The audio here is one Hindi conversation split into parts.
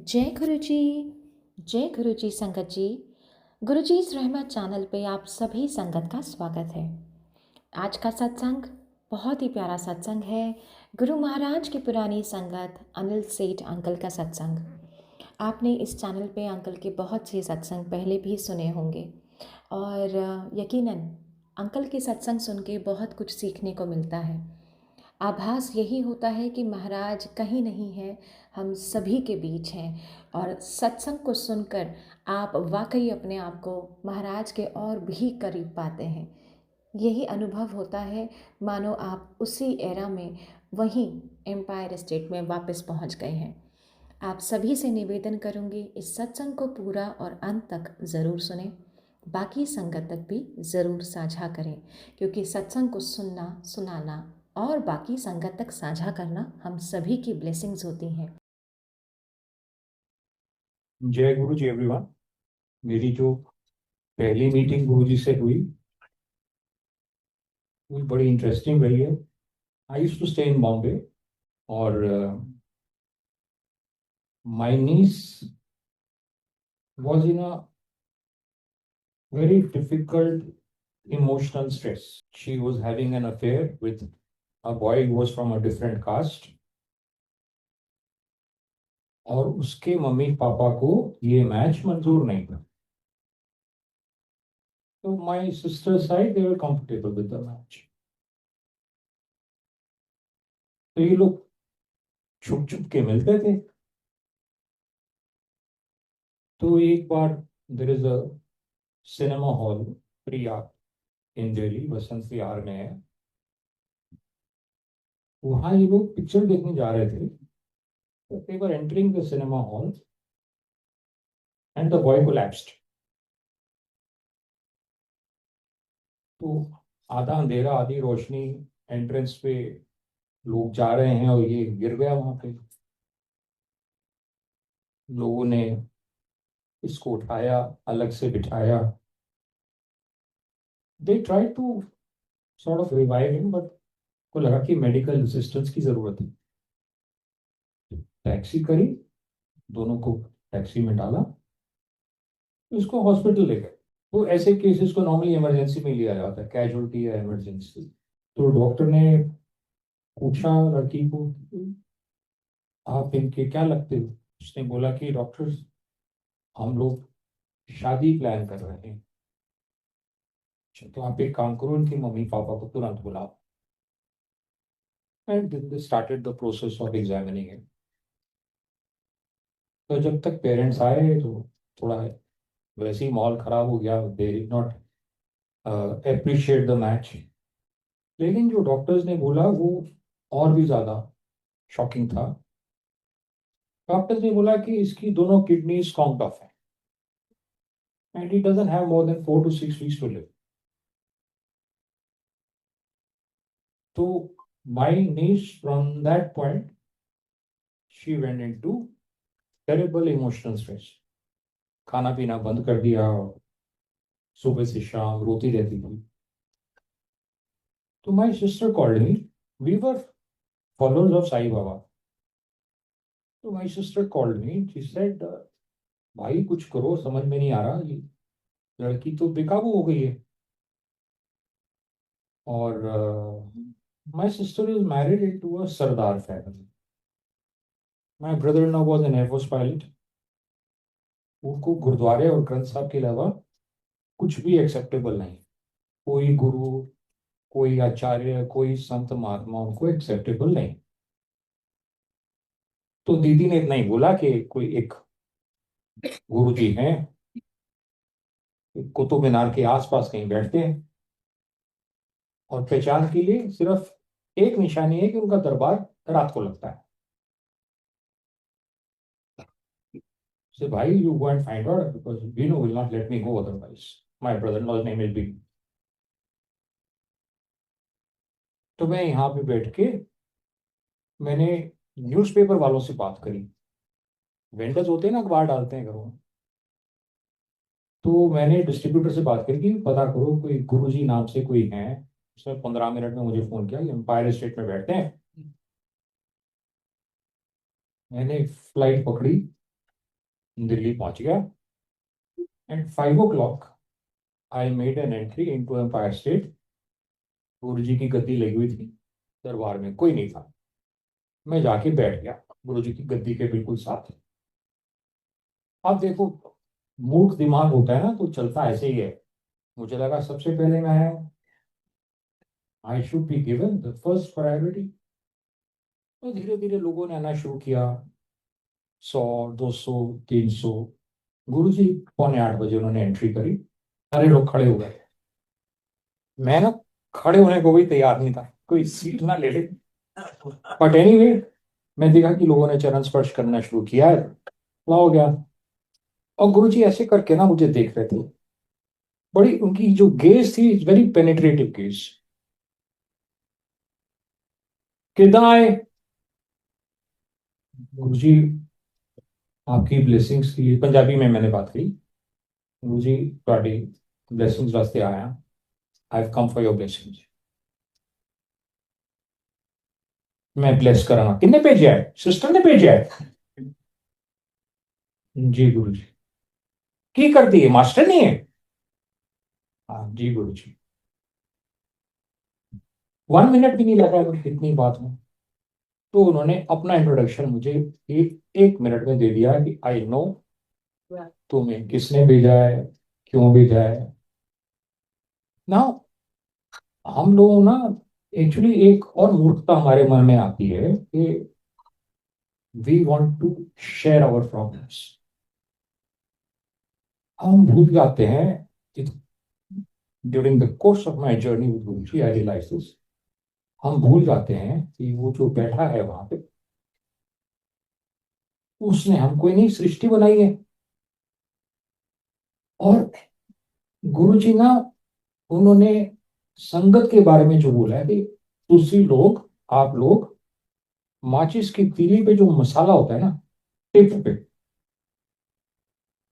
जय गुरु जी संगत जी। गुरु जी इस रहमत चैनल पे आप सभी संगत का स्वागत है। आज का सत्संग बहुत ही प्यारा सत्संग है। गुरु महाराज की पुरानी संगत अनिल सेठ अंकल का सत्संग। आपने इस चैनल पे अंकल के बहुत से सत्संग पहले भी सुने होंगे और यकीनन अंकल के सत्संग सुन के बहुत कुछ सीखने को मिलता है। आभास यही होता है कि महाराज कहीं नहीं है, हम सभी के बीच हैं और सत्संग को सुनकर आप वाकई अपने आप को महाराज के और भी करीब पाते हैं। यही अनुभव होता है मानो आप उसी एरा में वहीं एम्पायर स्टेट में वापस पहुंच गए हैं। आप सभी से निवेदन करूंगी इस सत्संग को पूरा और अंत तक ज़रूर सुने, बाकी संगत तक भी ज़रूर साझा करें, क्योंकि सत्संग को सुनना, सुनाना और बाकी संगत तक साझा करना हम सभी की ब्लेसिंग्स होती हैं। जय गुरु जी एवरीवन। मेरी जो पहली मीटिंग गुरु जी से हुई वो बड़ी इंटरेस्टिंग रही है। I used to stay in Bombay और my niece was in a very difficult emotional stress. She was having an affair with a boy who was from a different caste और उसके मम्मी पापा को ये मैच मंजूर नहीं था. तो my sister side they were comfortable with the match. तो ये लोग छुप छुप के मिलते थे. तो एक बार there is a cinema hall Priya in Delhi, Basant Vihar में है. वहां ये लोग पिक्चर देखने जा रहे थे. They were entering the cinema hall and the boy collapsed. तो आधा अंधेरा आधी रोशनी, एंट्रेंस पे लोग जा रहे हैं और ये गिर गया वहां पे. लोगों ने इसको उठाया, अलग से बिठाया. They try to sort of revive him but को लगा कि मेडिकल असिस्टेंस की जरूरत है. टैक्सी करी, दोनों को टैक्सी में डाला, इसको हॉस्पिटल ले गए. तो ऐसे केसेस को नॉर्मली इमरजेंसी में लिया जाता है, कैजुअलिटी या इमरजेंसी. तो डॉक्टर ने पूछा लड़की को, आप इनके क्या लगते हो? उसने बोला कि डॉक्टर, हम लोग शादी प्लान कर रहे हैं. अच्छा, तो आप एक काम करो, इनके मम्मी पापा को तुरंत बुलाओ. And they started the process of examining it. तो जब तक पेरेंट्स आए तो थोड़ा वैसे ही माहौल खराब हो गया. They did not appreciate the match. लेकिन जो डॉक्टर्स ने बोला वो और भी ज़्यादा शॉकिंग था. डॉक्टर्स ने बोला कि इसकी दोनों किडनीज काउंट ऑफ है and he doesn't have more than 4 to 6 weeks to live. तो my niece from that point she went into terrible emotional stress. खाना पीना बंद कर दिया, सुबह से शाम रोती रहती थी. तो my sister called me. We were followers of Sai Baba. तो my sister called me, she said, भाई कुछ करो, समझ में नहीं आ रहा, ये लड़की तो बेकाबू हो गई है. और my sister is married into a Sardar family. My brother in law was an air force pilot. उनको गुरुद्वारे और ग्रंथ साहब के अलावा कुछ भी एक्सेप्टेबल नहीं. कोई गुरु, कोई आचार्य, कोई संत महात्मा उनको एक्सेप्टेबल नहीं. तो दीदी ने इतना ही बोला कि कोई एक गुरु जी हैं, कुतुब मीनार के आसपास कहीं बैठते हैं और पहचान के लिए सिर्फ एक निशानी है कि उनका दरबार रात को लगता है. से भाई, you go and find out because we know will not let me go otherwise. My brother in law's name is B. तो मैं यहाँ पे बैठ के मैंने न्यूज़पेपर वालों से बात करी. वेंडर्स होते हैं ना, अखबार डालते हैं घरों में. तो मैंने डिस्ट्रीब्यूटर से बात करी कि पता करो कोई गुरुजी नाम से कोई है. उसने 15 मिनट में मुझे फोन किया, एम्पायर स्टेट में बैठते हैं. मैंने फ्लाइट पकड़ी दिल्ली पहुंच गया and 5 o'clock I made an entry into Empire State. Guru ji की गद्दी लगी हुई थी, दरबार में कोई नहीं था। मैं जाके बैठ गया गुरु जी की गद्दी के बिल्कुल साथ। अब देखो, मूर्ख दिमाग होता है ना, तो चलता ऐसे ही है। मुझे लगा सबसे पहले मैं I should be given the first priority. तो धीरे धीरे लोगों ने आना शुरू किया, 100, 200, 300। गुरु जी 7:45 उन्होंने एंट्री करी, सारे लोग खड़े हो गए। मैं ना खड़े होने को भी तैयार नहीं था, कोई सीट ना ले ले। बट एनीवे, मैं देखा कि लोगों ने चरण स्पर्श करना शुरू किया है, हो गया। और गुरु जी ऐसे करके ना मुझे देख रहे थे। बड़ी उनकी जो गेज थी, वेरी पेनिट्रेटिव गेज। कितना आए गुरु जी, आपकी ब्लेसिंग्स की, पंजाबी में मैंने बात की। गुरु जी ਤੁਹਾਡੀ ब्लेसिंग्स वास्ते आया, आई have come for your blessings. मैं ब्लेस कराना, किन्ने भेजा है? सिस्टर ने भेजा है। जी गुरु जी। की करती है, मास्टर नहीं है? हाँ जी गुरु जी। 1 मिनट भी नहीं लगा इतनी बात में। तो उन्होंने अपना इंट्रोडक्शन मुझे एक मिनट में दे दिया कि आई नो तुम्हें किसने भेजा है, क्यों भेजा है ना। हम लोग ना, एक्चुअली एक और मूर्खता हमारे मन में आती है कि we want to share our problems. हम भूल जाते हैं, during the course of my journey with Guru ji I realise this. हम भूल जाते हैं कि वो जो बैठा है वहां पे, उसने हम कोई नहीं सृष्टि बनाई है। और गुरु जी ना, उन्होंने संगत के बारे में जो बोला है कि दूसरी लोग, आप लोग माचिस की तीली पे जो मसाला होता है ना, टिप पे,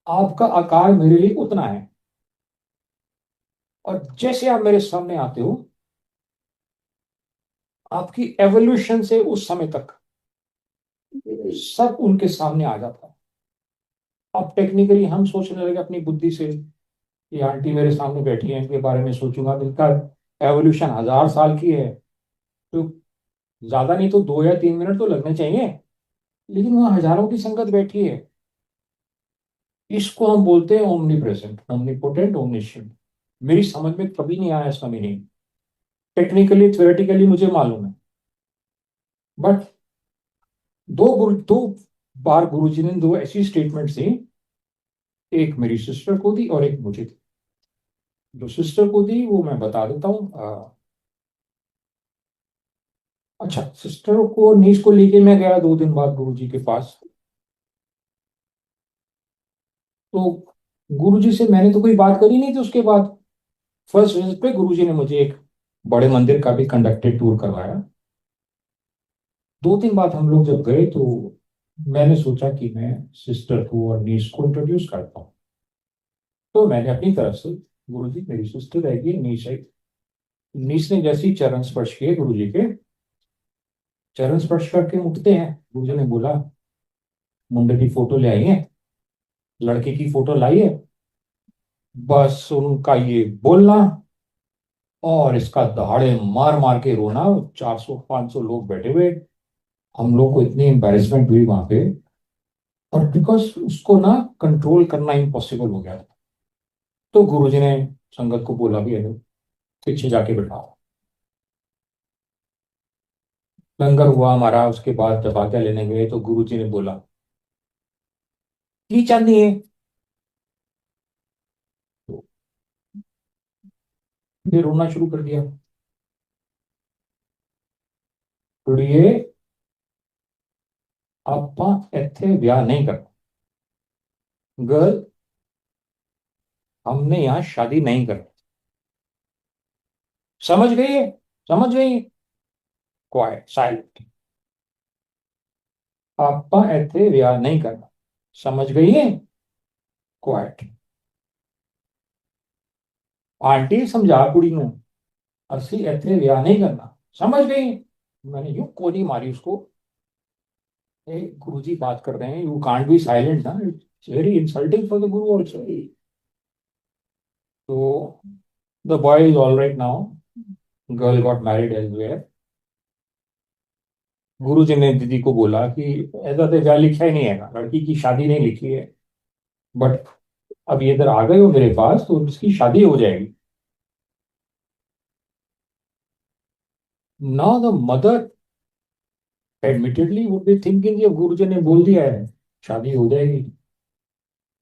आपका आकार मेरे लिए उतना है। और जैसे आप मेरे सामने आते हो, आपकी एवोल्यूशन से उस समय तक सब उनके सामने आ जाता है। अब टेक्निकली हम सोचने लगे अपनी बुद्धि से, ये आंटी मेरे सामने बैठी है, इनके बारे में सोचूंगा, इनका एवोल्यूशन 1000 साल की है, तो ज्यादा नहीं तो 2 या 3 मिनट तो लगने चाहिए। लेकिन वहां हजारों की संगत बैठी है। इसको हम बोलते हैं ओमनी प्रेजेंट, ओमनीपोटेंट, ओमनिशिएंट। मेरी समझ में कभी नहीं आया इसका मीनिंग। टेक्निकली थ्योरेटिकली मुझे मालूम है, बट दो बार गुरुजी ने दो ऐसी स्टेटमेंट दी, एक मेरी सिस्टर को दी और एक मुझे दी। जो सिस्टर को दी वो मैं बता देता हूँ। अच्छा, सिस्टर को नीस को लेके मैं गया 2 दिन बाद गुरुजी के पास। तो गुरुजी से मैंने तो कोई बात करी नहीं थी उसके बाद। फर्स्ट विजिट पे गुरुजी ने मुझे एक बड़े मंदिर का भी कंडक्टेड टूर करवाया। 2 दिन बाद हम लोग जब गए तो मैंने सोचा कि मैं सिस्टर को और नीस को इंट्रोड्यूस करता हूँ। तो मैंने अपनी तरफ से, गुरु जी मेरी सिस्टर रहेगी, नीस है। नीस ने जैसे ही चरण स्पर्श किए गुरु जी के, चरण स्पर्श करके उठते हैं, गुरु जी ने बोला मुंडे की फोटो ले आई है, लड़के की फोटो लाई है। बस उनका ये बोलना और इसका दहाड़े मार मार के रोना। 400 500 लोग बैठे हुए, हम लोग को इतनी एम्बेरसमेंट हुई वहां पे। और बिकॉज उसको ना कंट्रोल करना इम्पॉसिबल हो गया था, तो गुरुजी ने संगत को बोला भी है पीछे जाके बैठाओ। लंगर हुआ हमारा, उसके बाद जब आज्ञा लेने गए तो गुरुजी ने बोला की चांदी है। तो फिर रोना शुरू कर दिया। कुड़िए, ਆਪਾਂ ਇੱਥੇ ਵਿਆਹ नहीं करना, गर्ल हमने यहाँ शादी नहीं करनी। समझ गई है? समझ गई? Quite silent. ਆਪਾਂ ਇੱਥੇ ਵਿਆਹ नहीं करना, समझ गई है? क्वाइट। आंटी समझा कुड़ी ਨੂੰ, ਅਸੀਂ ਇੱਥੇ ਵਿਆਹ नहीं करना, समझ गई? मैंने यूं कोनी मारी उसको। गुरु जी बात कर रहे हैं, यू कांट बी साइलेंट ना, It's very insulting for the guru also. So the boy is all right now. Girl got married elsewhere. गुरु जी ने दीदी को बोला कि ऐसा तो क्या लिखा ही नहीं है ना, लड़की की शादी नहीं लिखी है, बट अब ये इधर आ गए हो मेरे पास तो इसकी शादी हो जाएगी. Now the mother admittedly would be thinking, ये गुरु जी ने बोल दिया है शादी हो जाएगी,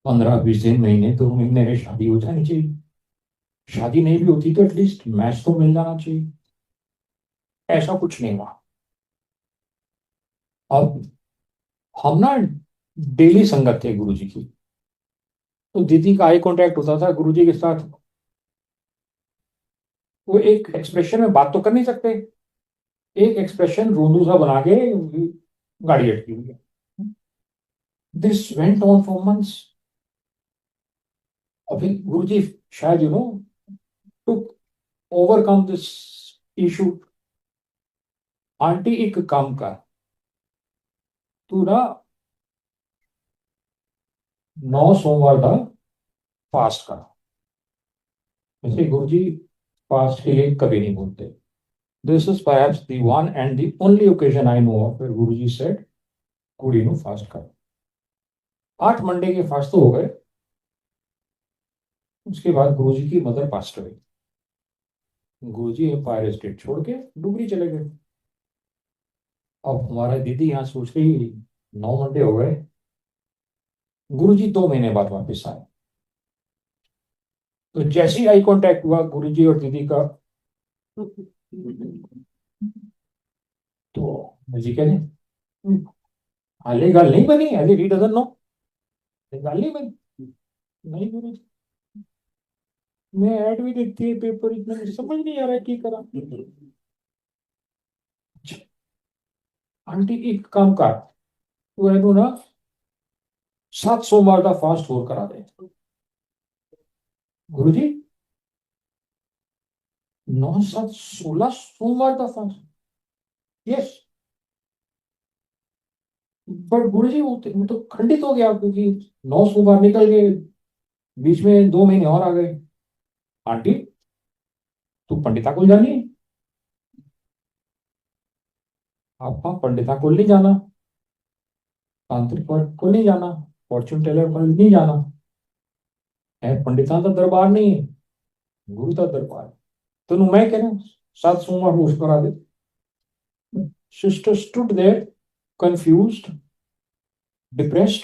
15-20 दिन, महीने 2 महीने में शादी हो जानी चाहिए. शादी नहीं भी होती तो एटलीस्ट मैच तो मिल जाना चाहिए. ऐसा कुछ नहीं हुआ. अब हम ना डेली संगत थे गुरु जी की, तो दीदी का आई कांटेक्ट होता था गुरु जी के साथ. वो एक एक्सप्रेशन में बात तो कर नहीं सकते, एक एक्सप्रेशन रोनू सा बना के गाड़ी अटकी हुई है. This went on for months. अभी गुरु जी शायद to overcome this issue. Aunty एक काम कर, तू ना 9 सोमवार का फास्ट कर. वैसे गुरु जी फास्ट के लिए कभी नहीं बोलते. This is perhaps the one and the only occasion I know of where Guru ji said कुड़ी नु फास्ट कर. 8 मंडे के फास्ट तो हो गए. उसके बाद गुरु जी की मदर पास्ट हुई. गुरु जी एम्पायर स्टेट छोड़ के डुगरी चले गए. अब हमारा दीदी यहाँ सोच रही 9 मंडे हो गए, गुरु जी 2 महीने बाद वापस आए. तो जैसे ही आई कांटेक्ट हुआ गुरु जी और दीदी का, तो जी कहते हाले गल नहीं बनी, हाले ही डजंट नो, गल नहीं बनी. नहीं गुरु जी, मैं ऐड भी देखती है पेपर, इतना मुझे समझ नहीं आ रहा है की करा. आंटी एक काम कर, तू है ना 7 सोमवार का फास्ट होर करा दे. गुरु जी 9, 7, 16 सोमवार का फास्ट. यस, पर गुरु जी वो तो खंडित हो गया क्योंकि 9 सोमवार निकल गए, बीच में 2 महीने और आ गए. आंटी तू पंडिता को जानी है, आपा पंडिता को नहीं जाना, तांत्रिक को नहीं जाना, फॉर्चून टेलर को नहीं जाना है, पंडिता का दरबार नहीं है, गुरु का दरबार. तो मैं कह रहा हूँ 7 सोमवार होश करा दे. Sister stood there confused, depressed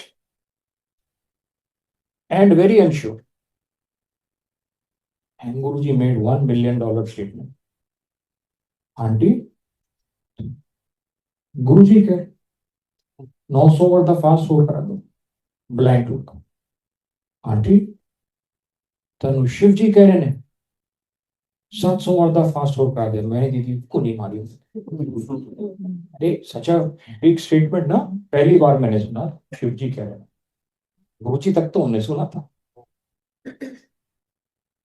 and very unsure. And Guruji made $1 million statement. Aunty Guruji के 9 सोमवार का फास्ट होल्ड करा दो, blank look. Aunty Tanu Shiv ji कह रहे हैं 7 सोमवार का फास्ट होल्ड करा दे. मैंने दीदी को नहीं मारी. अरे सच अ बिग स्टेटमेंट ना, पहली बार मैंने सुना शिव जी कह रहे हैं. गुरुजी तक तो हमने सुना था.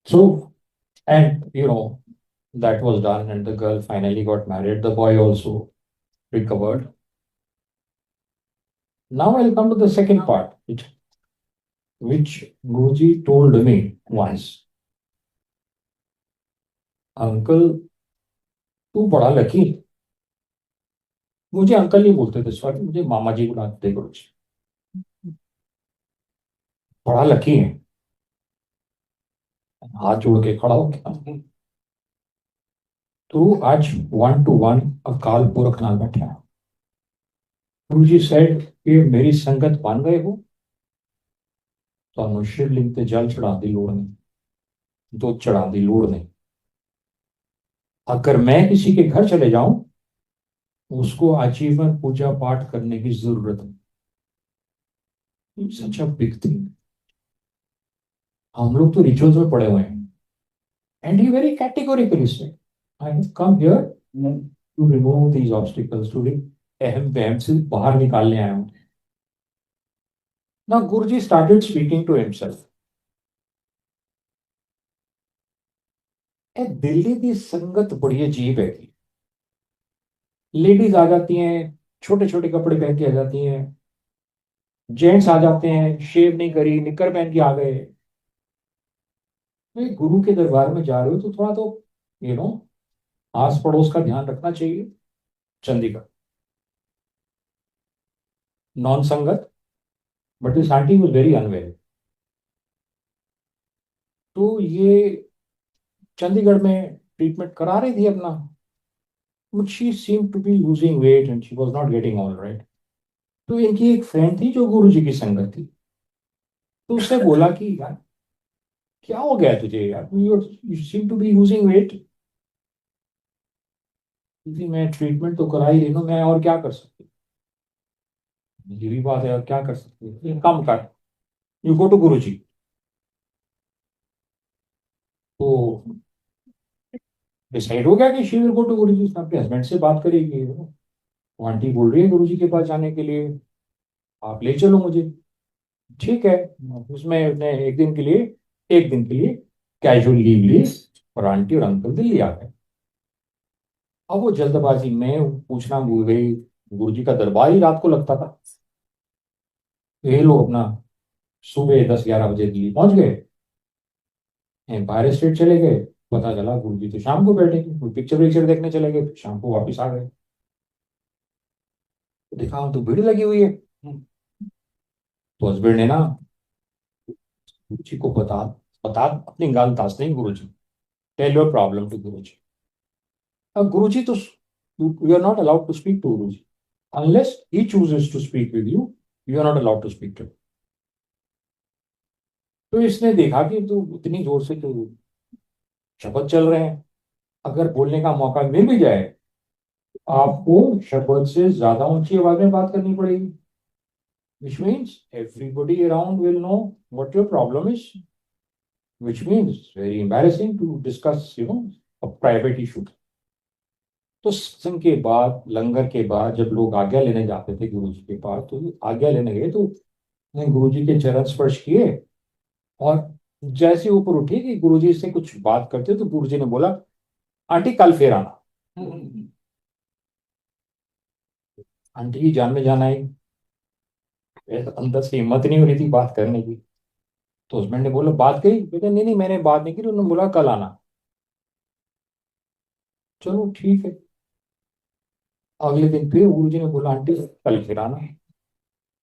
So, and that was done, and the girl finally got married. The boy also recovered. Now I'll come to the second part, which Guruji told me once. Uncle तू बड़ा लकी. मुझे अंकल नहीं बोलते थे, सॉरी, मुझे मामा जी बुलाते थे गुरुजी. बड़ा लकी है. हाथ जोड़ के खड़ा हो गया. तू आज 1 to 1 अकाल पुरख नाल बैठा. गुरुजी सेड कि मेरी संगत बन गए हो, तो शिवलिंग ते जल चढ़ा दी लोड़ नहीं, दूध चढ़ा दी लोड़ नहीं. अगर मैं किसी के घर चले जाऊं, उसको आजीवन पूजा पाठ करने की जरूरत है. Such a big thing. हम लोग तो रिचुअल्स में पड़े हुए हैं. And he very categorically said, I have come here to remove these obstacles, to अहम वहम से बाहर निकालने आया हूं. Now Guruji started speaking to himself. Delhi की संगत बड़ी अजीब है. लेडीज आ जाती हैं, छोटे छोटे कपड़े पहन के आ जाती हैं, जेंट्स आ जाते हैं, शेव नहीं करी, निक्कर पहन के आ गए। भाई गुरु के दरबार में जा रहे हो तो थोड़ा तो यू नो आस पड़ोस का ध्यान रखना चाहिए। Chandigarh, non sangat, but this aunty was very unwell. तो ये चंडीगढ़ में ट्रीटमेंट करा रही थी अपना, but she seem to be losing weight and she was not getting all right. तो इनकी एक फ्रेंड थी जो गुरु जी की संगत थी, तो उससे बोला कि यार क्या हो गया तुझे यार, you seem to be losing weight. मैं ट्रीटमेंट तो करा ही रही हूँ, मैं और क्या कर सकती हूँ, ये भी बात है, और क्या कर सकती हूँ, एक काम कर, you go to Guru ji. तो डिसाइड हो गया कि she will go to Guru जी, अपने हस्बैंड से बात करेगी। वो आंटी बोल रही है गुरु जी के पास जाने के लिए, आप ले चलो मुझे। ठीक है, उसमें उसने एक दिन के लिए कैजुअल लीव ली, और आंटी और अंकल दिल्ली आ गए। अब वो जल्दबाजी में पूछना भूल गई, गुरुजी का दरबार ही रात को लगता था। तो ये लोग अपना सुबह 10-11 बजे दिल्ली पहुंच गए, एम्पायर स्टेट चले गए। पता चला गुरुजी तो शाम को बैठेंगे, कोई पिक्चर विक्चर देखने चले गए, फिर शाम को वापस आ गए। तो देखा तो भीड़ लगी हुई है। तो हस्बैंड ने ना गुरुजी को बता बता अपनी गाल दास नहीं, Guruji tell your problem to Guruji. अब गुरुजी तो, you are not allowed to speak to Guruji unless he chooses to speak with you, you are not allowed to speak to him। तो इसने देखा कि तू इतनी जोर से तू शपथ चल रहे हैं, अगर बोलने का मौका मिल भी जाए, आपको शपथ से ज्यादा ऊंची आवाज में बात करनी पड़ेगी, which means everybody around will know what your problem is, which means very embarrassing to discuss a private issue। तो सत्संग के बाद, लंगर के बाद, जब लोग आज्ञा लेने जाते थे गुरु जी के पास, तो आज्ञा लेने गए तो गुरु जी के चरण स्पर्श किए, और जैसे ऊपर उठी कि गुरुजी से कुछ बात करते तो गुरुजी ने बोला, आंटी कल फिर आना। आंटी की जान में जान आई, अंदर से हिम्मत नहीं हो रही थी बात करने की। तो हस्बैंड ने बोला बात करी, कहते नहीं नहीं मैंने बात नहीं की, उन्होंने बोला कल आना। चलो ठीक है। अगले दिन फिर गुरुजी ने बोला आंटी कल फिर आना।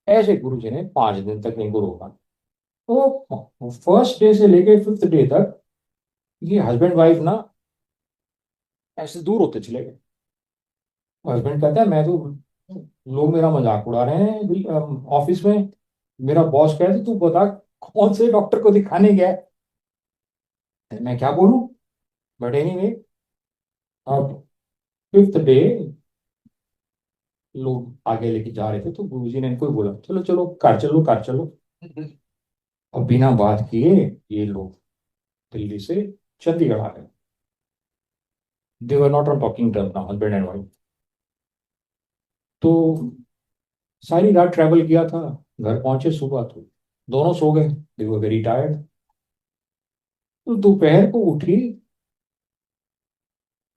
ऐसे गुरुजी ने 5 दिन तक इनको रोका। तो फर्स्ट डे से लेके 5th डे तक ये हस्बैंड वाइफ ना ऐसे दूर होते चले गए। हस्बैंड कहता है मैं तो, लोग मेरा मजाक उड़ा रहे हैं ऑफिस में, मेरा बॉस कह रहे तू बता कौन से डॉक्टर को दिखाने गया है, मैं क्या बोलूं। बट एनीवे, अब 5th डे लोग आगे लेके जा रहे थे, तो गुरुजी ने इनको ही बोला चलो चलो कार चलो कार चलो। और बिना बात किए ये लोग दिल्ली से चंडीगढ़ आ गए। They were not on talking term now, husband and wife. तो सारी रात ट्रैवल किया था, घर पहुंचे सुबह तो दोनों सो गए, दे वर वेरी टायर्ड। तो दोपहर को उठी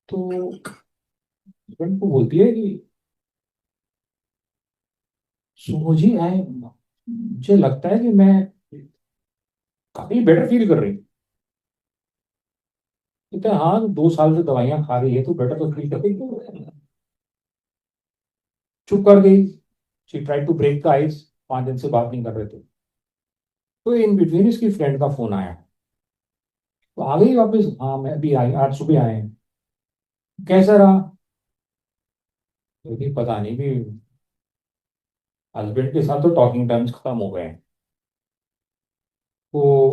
तो हस्बैंड को बोलती है कि सुनो जी आए, मुझे लगता है कि मैं काफी बेटर फील कर रही हूँ। कहते हैं हाँ 2 साल से दवाइयां खा रही है तो बेटर तो फील कर रही है। चुप कर गई। She try to break the ice, 5 दिन से बात नहीं कर रहे थे। तो इन बिटवीन इसकी फ्रेंड का फोन आया, तो आ गई वापस, हाँ मैं भी आई, आज सुबह आए हैं। कैसा रहा, तो भी पता नहीं भी, हस्बैंड के साथ तो टॉकिंग टर्म्स खत्म हो गए हैं। तो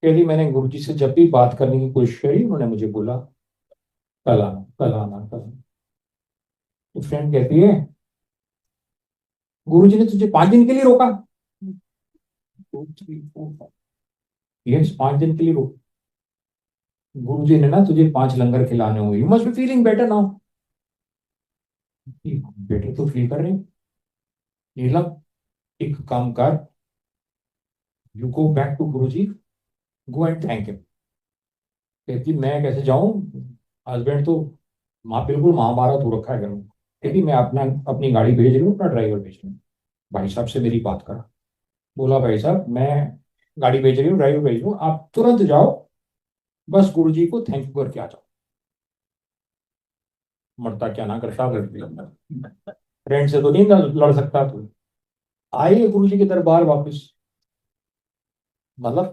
कहती मैंने गुरुजी से जब भी बात करने की कोशिश करी उन्होंने मुझे बोला कल आना कल आना कल आना। तो फ्रेंड कहती है गुरुजी ने तुझे 5 दिन के लिए रोका। 2 3 4 5, यस 5 दिन के लिए रोका। गुरुजी ने ना तुझे 5 लंगर खिलाने होंगे, you must be feeling better now. Better तो फील कर रहे हैं। नीलम एक काम कर, you go back to Guruji, go and thank him. कहती मैं कैसे जाऊं, हस्बैंड तो माँ बिल्कुल महाभारत हो रखा है घर में। कहती मैं अपना अपनी गाड़ी भेज रही हूँ, अपना ड्राइवर भेज रही हूँ, भाई साहब से मेरी बात करा। बोला भाई साहब मैं गाड़ी भेज रही हूँ, ड्राइवर भेज रही हूँ, आप तुरंत जाओ, बस गुरुजी को थैंक यू करके आ जाओ। मरता क्या ना करता, कर दिया। फ्रेंड से तो नहीं लड़ सकता तू। आइए गुरुजी के दरबार वापस। मतलब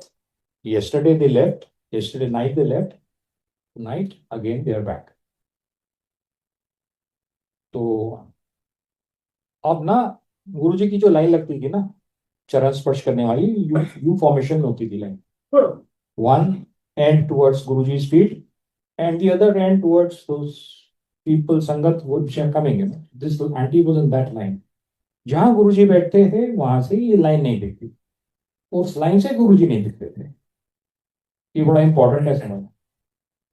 yesterday they left, yesterday night they left, tonight again they are back. तो अब ना गुरुजी की जो लाइन लगती थी ना, चरण स्पर्श करने वाली, यू यू फॉर्मेशन में होती थी line. One and towards Guruji's feet and the other end towards those people संगत which are coming in. This auntie was in that line. जहां गुरुजी बैठते थे वहां से ये लाइन नहीं दिखती, उस लाइन से गुरुजी नहीं दिखते थे। ये बड़ा इंपॉर्टेंट है समझ।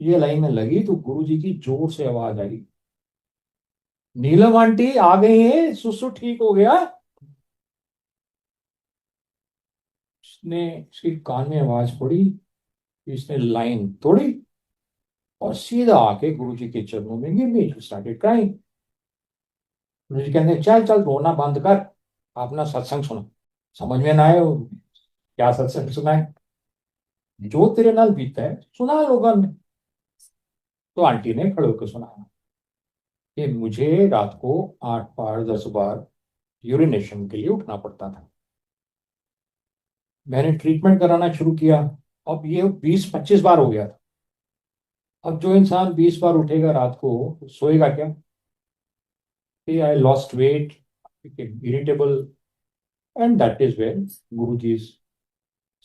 ये लाइन में लगी तो गुरुजी की जोर से आवाज आई, नीलम आंटी आ गई है, सुसु ठीक हो गया। उसने उसके कान में आवाज पड़ी, इसने लाइन तोड़ी और सीधा आके गुरुजी के चरणों में गिर गई। Started crying. गुरुजी कहते हैं चल चल रोना बंद कर, अपना सत्संग सुना। समझ में ना आए क्या सत्संग सुनाए, जो तेरे नाल बीता है सुना लोगों ने। तो आंटी ने खड़े होकर सुनाया कि मुझे रात को 8 बार 10 बार यूरिनेशन के लिए उठना पड़ता था। मैंने ट्रीटमेंट कराना शुरू किया, अब ये 20-25 बार हो गया था। अब जो इंसान 20 बार उठेगा रात को, तो सोएगा क्या? I lost weight, irritable, and that is where Guruji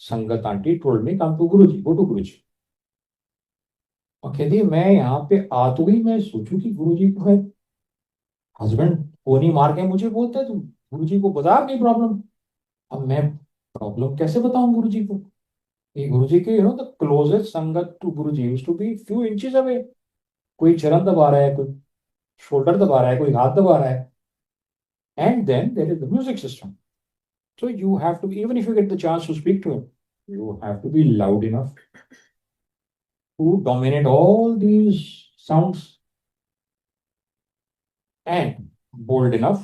sangat aunty told me come to Guruji, go to Guruji. और कहती मैं यहाँ पे आ तो गई, मैं सोचू कि गुरुजी को है हस्बैंड फोन ही मार के मुझे बोलते हैं, तुम गुरुजी को बता अपनी प्रॉब्लम। अब मैं प्रॉब्लम कैसे बताऊं गुरुजी को? ये गुरुजी के the closest sangat to Guruji used to be few inches away. कोई चरण दबा रहा है, कोई शोल्डर दबा रहा है, कोई हाथ दबा रहा है, and then there is the music system. So you have to be, even if you get the chance to speak to him, you have to be loud enough to dominate all these sounds and bold enough।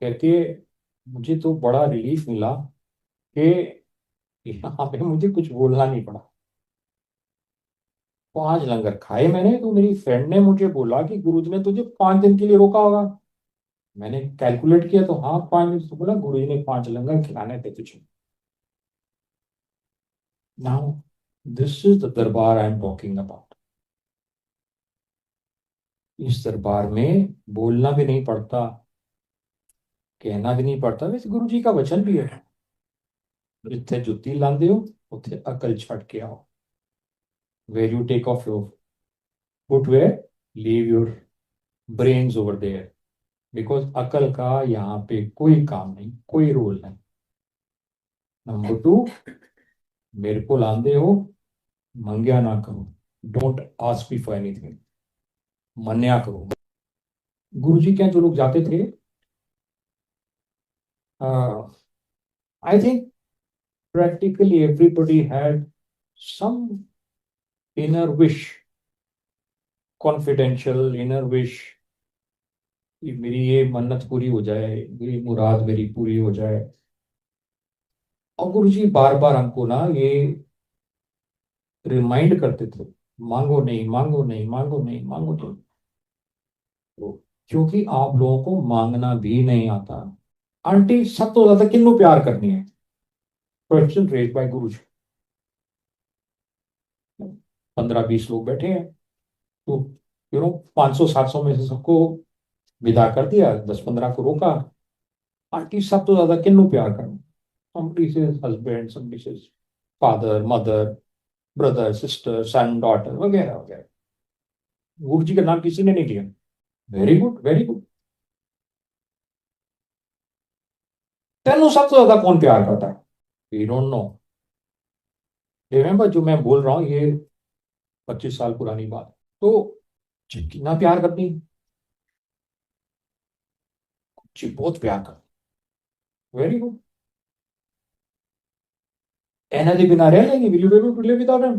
कहती है मुझे तो बड़ा रिलीफ मिला कि यहाँ पे मुझे कुछ बोलना नहीं पड़ा। 5 लंगर खाए मैंने, तो मेरी फ्रेंड ने मुझे बोला कि गुरुजी ने तुझे 5 दिन के लिए रोका होगा। मैंने कैलकुलेट किया तो हाँ 5 दिन, तो बोला गुरुजी ने 5 लंगर खिलाने थे तुझे। नाउ दिस इज द दरबार आई एम टॉकिंग अबाउट। इस दरबार में बोलना भी नहीं पड़ता, कहना भी नहीं पड़ता, वैसे गुरु जी का वचन भी है, जिथे जुत्ती लांदे हो उथे अकल छड़ के आओ। Where you take off your footwear, leave your brains over there, because अकल का यहाँ पे कोई काम नहीं, कोई रोल नहीं। नंबर 2, मेरे को लांदे हो, मंग्या ना करो, don't ask me for anything, Manya करो। गुरु जी क्या जो लोग जाते थे, I think practically everybody had some inner wish, confidential inner wish कि मेरी ये मन्नत पूरी हो जाए, मेरी मुराद मेरी पूरी हो जाए। और गुरु जी बार बार हमको ना ये रिमाइंड करते थे, मांगो नहीं, मांगो नहीं, मांगो नहीं, मांगो नहीं। तो क्योंकि आप लोगों को मांगना भी नहीं आता। आंटी सब तो ज्यादा किन्नू प्यार करनी है? क्वेश्चन रेज बाय गुरु जी। 15-20 लोग बैठे हैं, तो 500-700 में से सबको विदा कर दिया, 10-15 को रोका। आंटी सब तो ज्यादा किन्नू प्यार करना? somebody says husband, somebody says father, mother, brother, sister, son, daughter, वगैरह वगैरह। गुरु जी का नाम किसी ने नहीं लिया। Very good, very good. तेनू सबसे ज्यादा कौन प्यार करता है? We don't know. रिमेम्बर जो मैं बोल रहा हूँ ये 25 साल पुरानी बात है। तो कितना प्यार करती, जी बहुत प्यार करती। Very good. एना के बिना रह लेंगे, will you be able to live without him?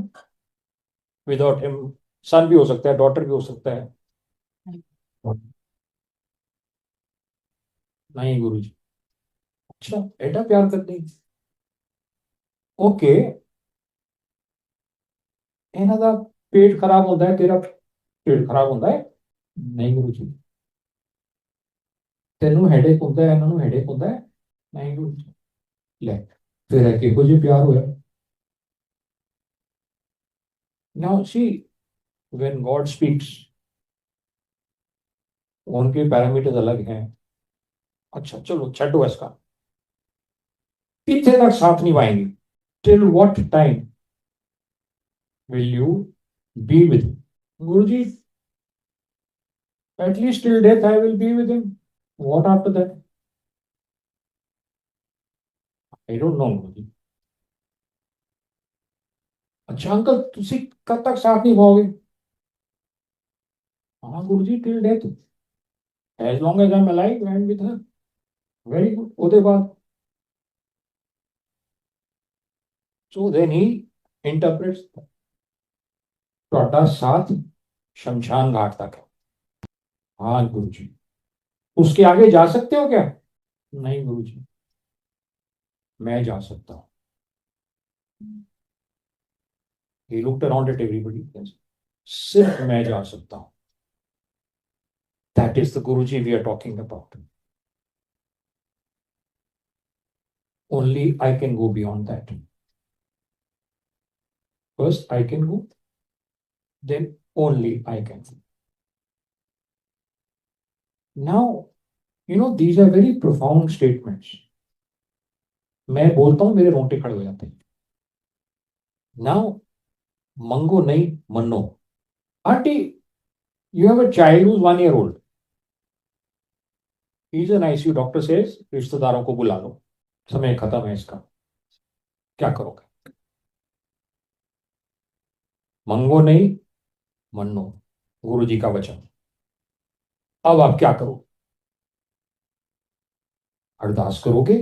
Without him son भी हो सकता है, डॉटर भी हो सकता है। नहीं गुरु जी, अच्छा एडा प्यार करनी, ओके, ਇਹਨਾਂ ਦਾ पेट खराब होता है, तेरा पेट खराब होता है? नहीं गुरु जी। तेनू हेडेक होता है, ਇਹਨਾਂ ਨੂੰ हेडेक होता है? नहीं गुरु जी। ਲੈ ਫਿਰ ਇਹ ਕਿਹੋ ਜਿਹਾ ਪਿਆਰ ਹੋਇਆ? Now see, when God speaks, उनके पैरामीटर्स अलग हैं। अच्छा चलो छो इसका, कितने तक साथ निभाएंगे? Till what time will you be with? Guru ji, at least till death I will be with him. What after that? I don't know गुरु जी। अच्छा अंकल तुसी कब तक साथ निभाओगे? हाँ Guru ji till death, as long as I am alive and with her. Very good. ਉਹਦੇ ਬਾਅਦ? so then he interprets, ਤੁਹਾਡਾ साथ शमशान घाट तक है। हाँ गुरु जी। उसके आगे जा सकते हो क्या? नहीं गुरु जी, मैं जा सकता हूँ। he looked around at everybody, सिर्फ मैं जा सकता हूँ। that is the Guruji we are talking about. Only I can go beyond that. First I can go, then only I can go. Now, these are very profound statements. मैं बोलता हूं मेरे रोंगटे खड़े हो जाते हैं। Now, मंगो नहीं मनो। Aunty, you have a child who's 1 year old. He's an ICU, doctor says रिश्तेदारों को बुला लो, समय खत्म है इसका। क्या करोगे? मंगो नहीं मनो, गुरु जी का वचन। अब आप क्या करो? अरदास करोगे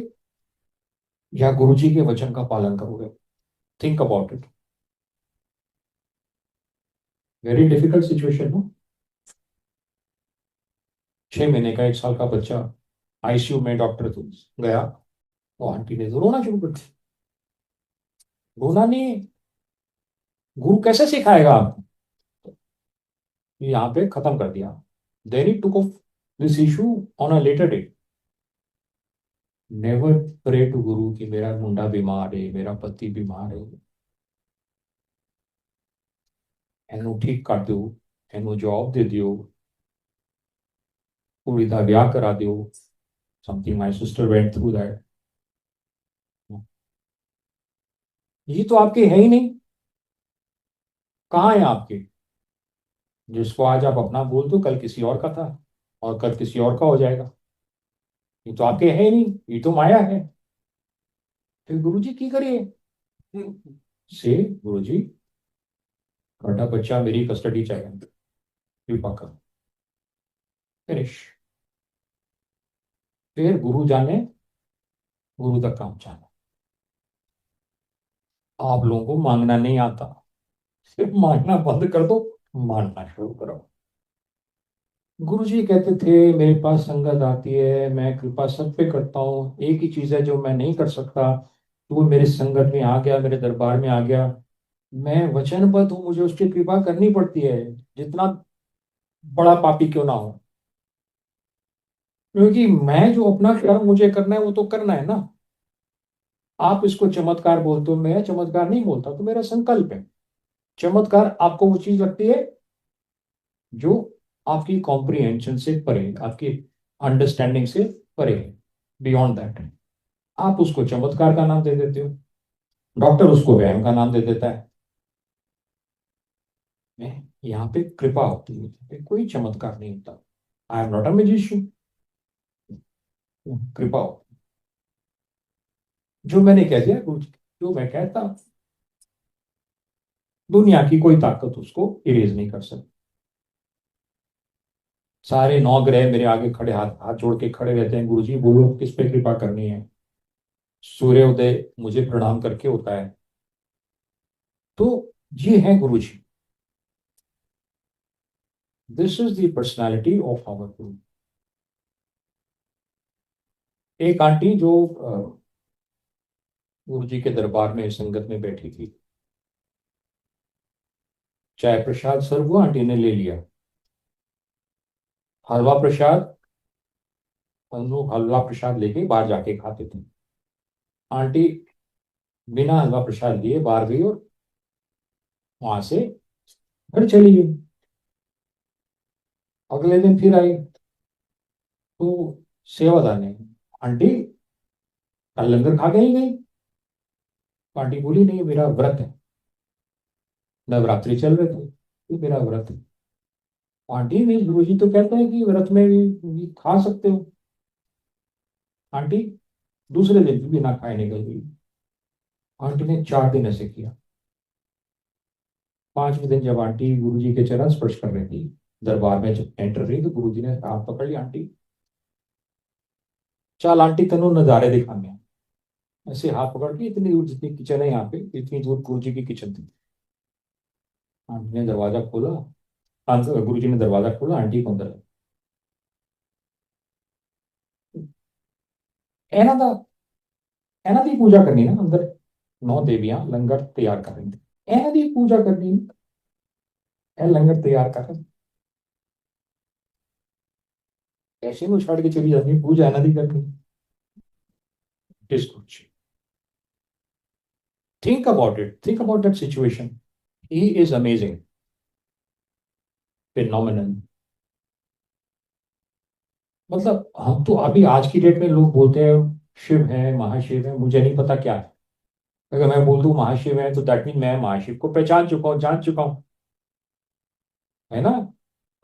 या गुरु जी के वचन का पालन करोगे? Think about it. Very difficult situation हो। 6 महीने का 1 साल का बच्चा आईसीयू में, डॉक्टर तो गया, वो आंटी ने तो रोना शुरू कर दिया। रोना नहीं, गुरु कैसे सिखाएगा आपको? यहाँ पे खत्म कर दिया। Then he took off this issue on a later date. Never pray to Guru कि मेरा मुंडा बीमार है, मेरा पति बीमार है, एनू ठीक कर दो, एनू जॉब दे दियो, कुड़ी दा ब्याह करा दियो। Something my sister went through that. ये तो आपके है ही नहीं। कहाँ है आपके? जिसको आज आप अपना बोल दो, कल किसी और का था, और कल किसी और का हो जाएगा। ये तो आपके है ही नहीं, ये तो माया है। फिर गुरु जी की करिए से, गुरु जी ਤੁਹਾਡਾ बच्चा मेरी कस्टडी चाहिए, कृपा करो, फिनिश। फिर गुरु जाने, गुरु तक काम जाने। आप लोगों को मांगना नहीं आता, सिर्फ मांगना बंद कर दो, मानना शुरू करो। गुरु जी कहते थे मेरे पास संगत आती है, मैं कृपा सब पे करता हूँ, एक ही चीज है जो मैं नहीं कर सकता, तो वो मेरे संगत में आ गया, मेरे दरबार में आ गया। मैं वचनबद्ध हूँ, मुझे उसकी कृपा करनी पड़ती है, जितना बड़ा पापी क्यों ना हो। क्योंकि मैं जो अपना कर्म मुझे करना है वो तो करना है ना। आप इसको चमत्कार बोलते हो, मैं चमत्कार नहीं बोलता, तो मेरा संकल्प है। चमत्कार आपको वो चीज लगती है जो आपकी कॉम्प्रिहेंशन से परे, आपकी अंडरस्टैंडिंग से परे है, बियॉन्ड दैट। आप उसको चमत्कार का नाम दे देते हो, डॉक्टर उसको वहम का नाम दे देता है। यहाँ पे कृपा होती है, यहाँ पे कोई चमत्कार नहीं होता। I am not a magician. कृपा हो, जो मैंने कह दिया कुछ, जो मैं कहता, दुनिया की कोई ताकत उसको इरेज नहीं कर सकती। सारे 9 ग्रह मेरे आगे खड़े, हाथ हाथ जोड़ के खड़े रहते हैं, गुरु जी बोलो किस पे कृपा करनी है। सूर्योदय मुझे प्रणाम करके होता है। तो ये है Guru ji. This is the personality of our Guru. एक आंटी जो गुरु जी के दरबार में संगत में बैठी थी, चाय प्रसाद सर्व हुआ, आंटी ने ले लिया। हलवा प्रसाद, हम लोग हलवा प्रसाद लेके बाहर जाके खाते थे। आंटी बिना हलवा प्रसाद लिए बाहर गई और वहां से घर चली गई। अगले दिन फिर आई तो सेवादार ने, आंटी कल लंगर खा के नहीं गई? तो आंटी बोली नहीं, मेरा व्रत है, नवरात्रि चल रहे थे, ये मेरा व्रत है। आंटी नहीं, गुरु जी तो कहते हैं कि व्रत में भी खा सकते हो। आंटी दूसरे दिन भी बिना खाए निकल गई। आंटी ने 4 दिन ऐसे किया। 5वें दिन जब आंटी गुरु जी के चरण स्पर्श कर रही थी, दरबार में जब एंटर रही, तो गुरु जी ने हाथ पकड़ लिया, आंटी चल आंटी तेनों नजारे दिखाने। ऐसे हाथ पकड़ के इतनी दूर, जितनी किचन है यहाँ पे, इतनी दूर गुरु जी की किचन थी। आंटी ने दरवाजा खोला, गुरु जी ने दरवाजा खोला, आंटी को अंदर एना था, एना दी पूजा करनी ना अंदर। 9 देवियां लंगर तैयार कर रही थी, एना दी पूजा करनी, ए लंगर तैयार कर रही। ऐसे में छड़ के चली जाती, पूजा एना दी करनी। डिस्कुच, think about that situation. He is amazing, phenomenal. मतलब हम तो अभी आज की डेट में लोग बोलते हैं शिव है, महाशिव है, मुझे नहीं पता क्या है। अगर मैं बोल दूं महाशिव है तो दैट मीन मैं महाशिव को पहचान चुका हूँ, जान चुका हूँ, है ना।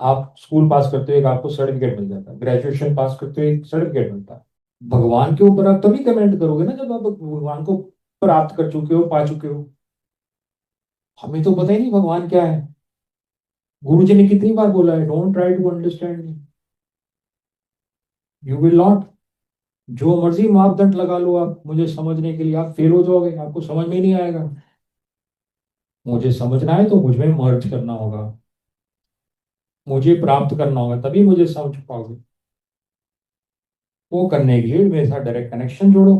आप स्कूल पास करते हो एक आपको सर्टिफिकेट मिल जाता है, ग्रेजुएशन पास करते हो एक सर्टिफिकेट मिलता है। भगवान के ऊपर आप तभी कमेंट करोगे ना जब आप भगवान को प्राप्त कर चुके हो, पा चुके हो। हमें तो पता ही नहीं भगवान क्या है। गुरु जी ने कितनी बार बोला है, don't try to understand me, you will not. जो मर्जी मापदंड लगा लो आप मुझे समझने के लिए, आप फेल हो जाओगे, आपको समझ में ही नहीं आएगा। मुझे समझना है तो मुझ में मर्ज करना होगा, मुझे प्राप्त करना होगा, तभी मुझे समझ पाओगे। वो करने के लिए मेरे साथ डायरेक्ट कनेक्शन जोड़ो,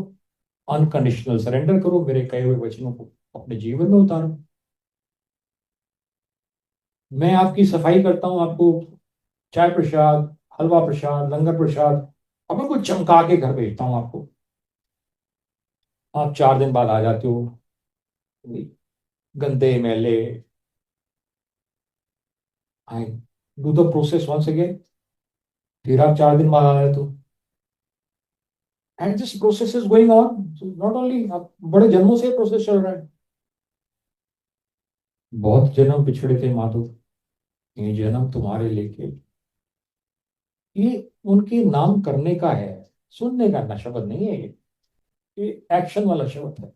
अनकंडीशनल सरेंडर करो, मेरे कहे हुए वचनों को अपने जीवन में उतारो। मैं आपकी सफाई करता हूँ, आपको चाय प्रसाद, हलवा प्रसाद, लंगर प्रसाद अब कुछ चमका के घर भेजता हूँ आपको। आप 4 दिन बाद आ जाते हो गंदे मैले। I do the process once again, फिर आप 4 दिन बाद आ जाते हो। And this process is going on, not only, आप बड़े जन्मों से प्रोसेस चल रहा है। बहुत जन्म पिछड़े थे माधव, ये जन्म तुम्हारे लेके। ये उनके नाम करने का है, सुनने का ना शब्द नहीं है ये एक्शन वाला शब्द है।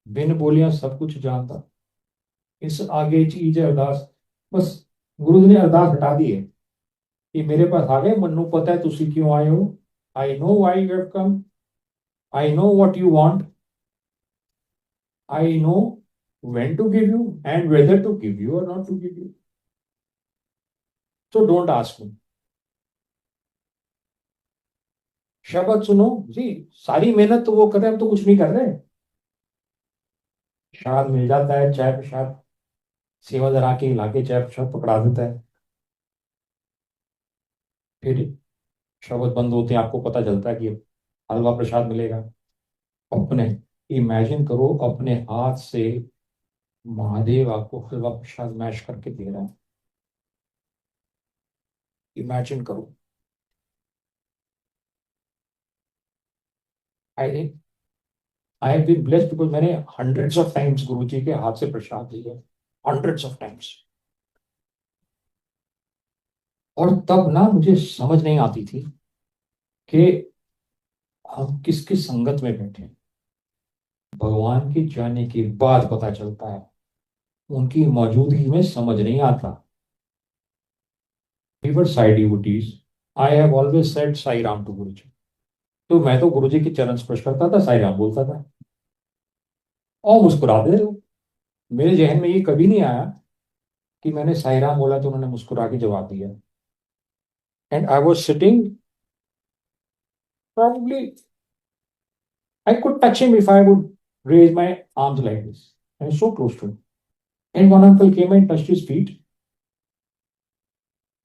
बिन बोलियां सब कुछ जानता, इस आगे चीज है अरदास। बस गुरु जी ने अरदास हटा दी है कि मेरे पास आ गए, मन्नू पता है तुसी क्यों आए हो, I know why you have come, I know what you want, I know when to give you and whether to give you or not to give you, so don't ask me। शब्द सुनो जी, सारी मेहनत तो वो कर रहे हैं, हम तो कुछ नहीं कर रहे। प्रसाद मिल जाता है, चाय प्रसाद, सेवादार आके हिला के चाय प्रसाद पकड़ा देता है। फिर शब्द बंद होते हैं, आपको पता चलता है कि हलवा प्रसाद मिलेगा। अपने इमेजिन करो, अपने हाथ से महादेव आपको हलवा प्रसाद मैश करके दे रहा है। इमेजिन करो। I I have been blessed because मैंने hundreds of times Guru ji के हाथ से प्रसाद लिया, हंड्रेड्स ऑफ टाइम्स। और तब ना मुझे समझ नहीं आती थी कि हम किस किस संगत में बैठे हैं। भगवान के जाने के बाद पता चलता है, उनकी मौजूदगी में समझ नहीं आता। We Sai devotees, I have always said Sai Ram to Guru ji. तो मैं तो गुरु जी के चरण स्पर्श करता था, साई राम बोलता था और मुस्कुराते थे। मेरे जहन में ये कभी नहीं आया कि मैंने साई राम बोला तो उन्होंने मुस्कुरा के जवाब दिया। And I was sitting Probably I could touch him if I would raise my arms like this. I was so close to him. And one uncle came and touched his feet.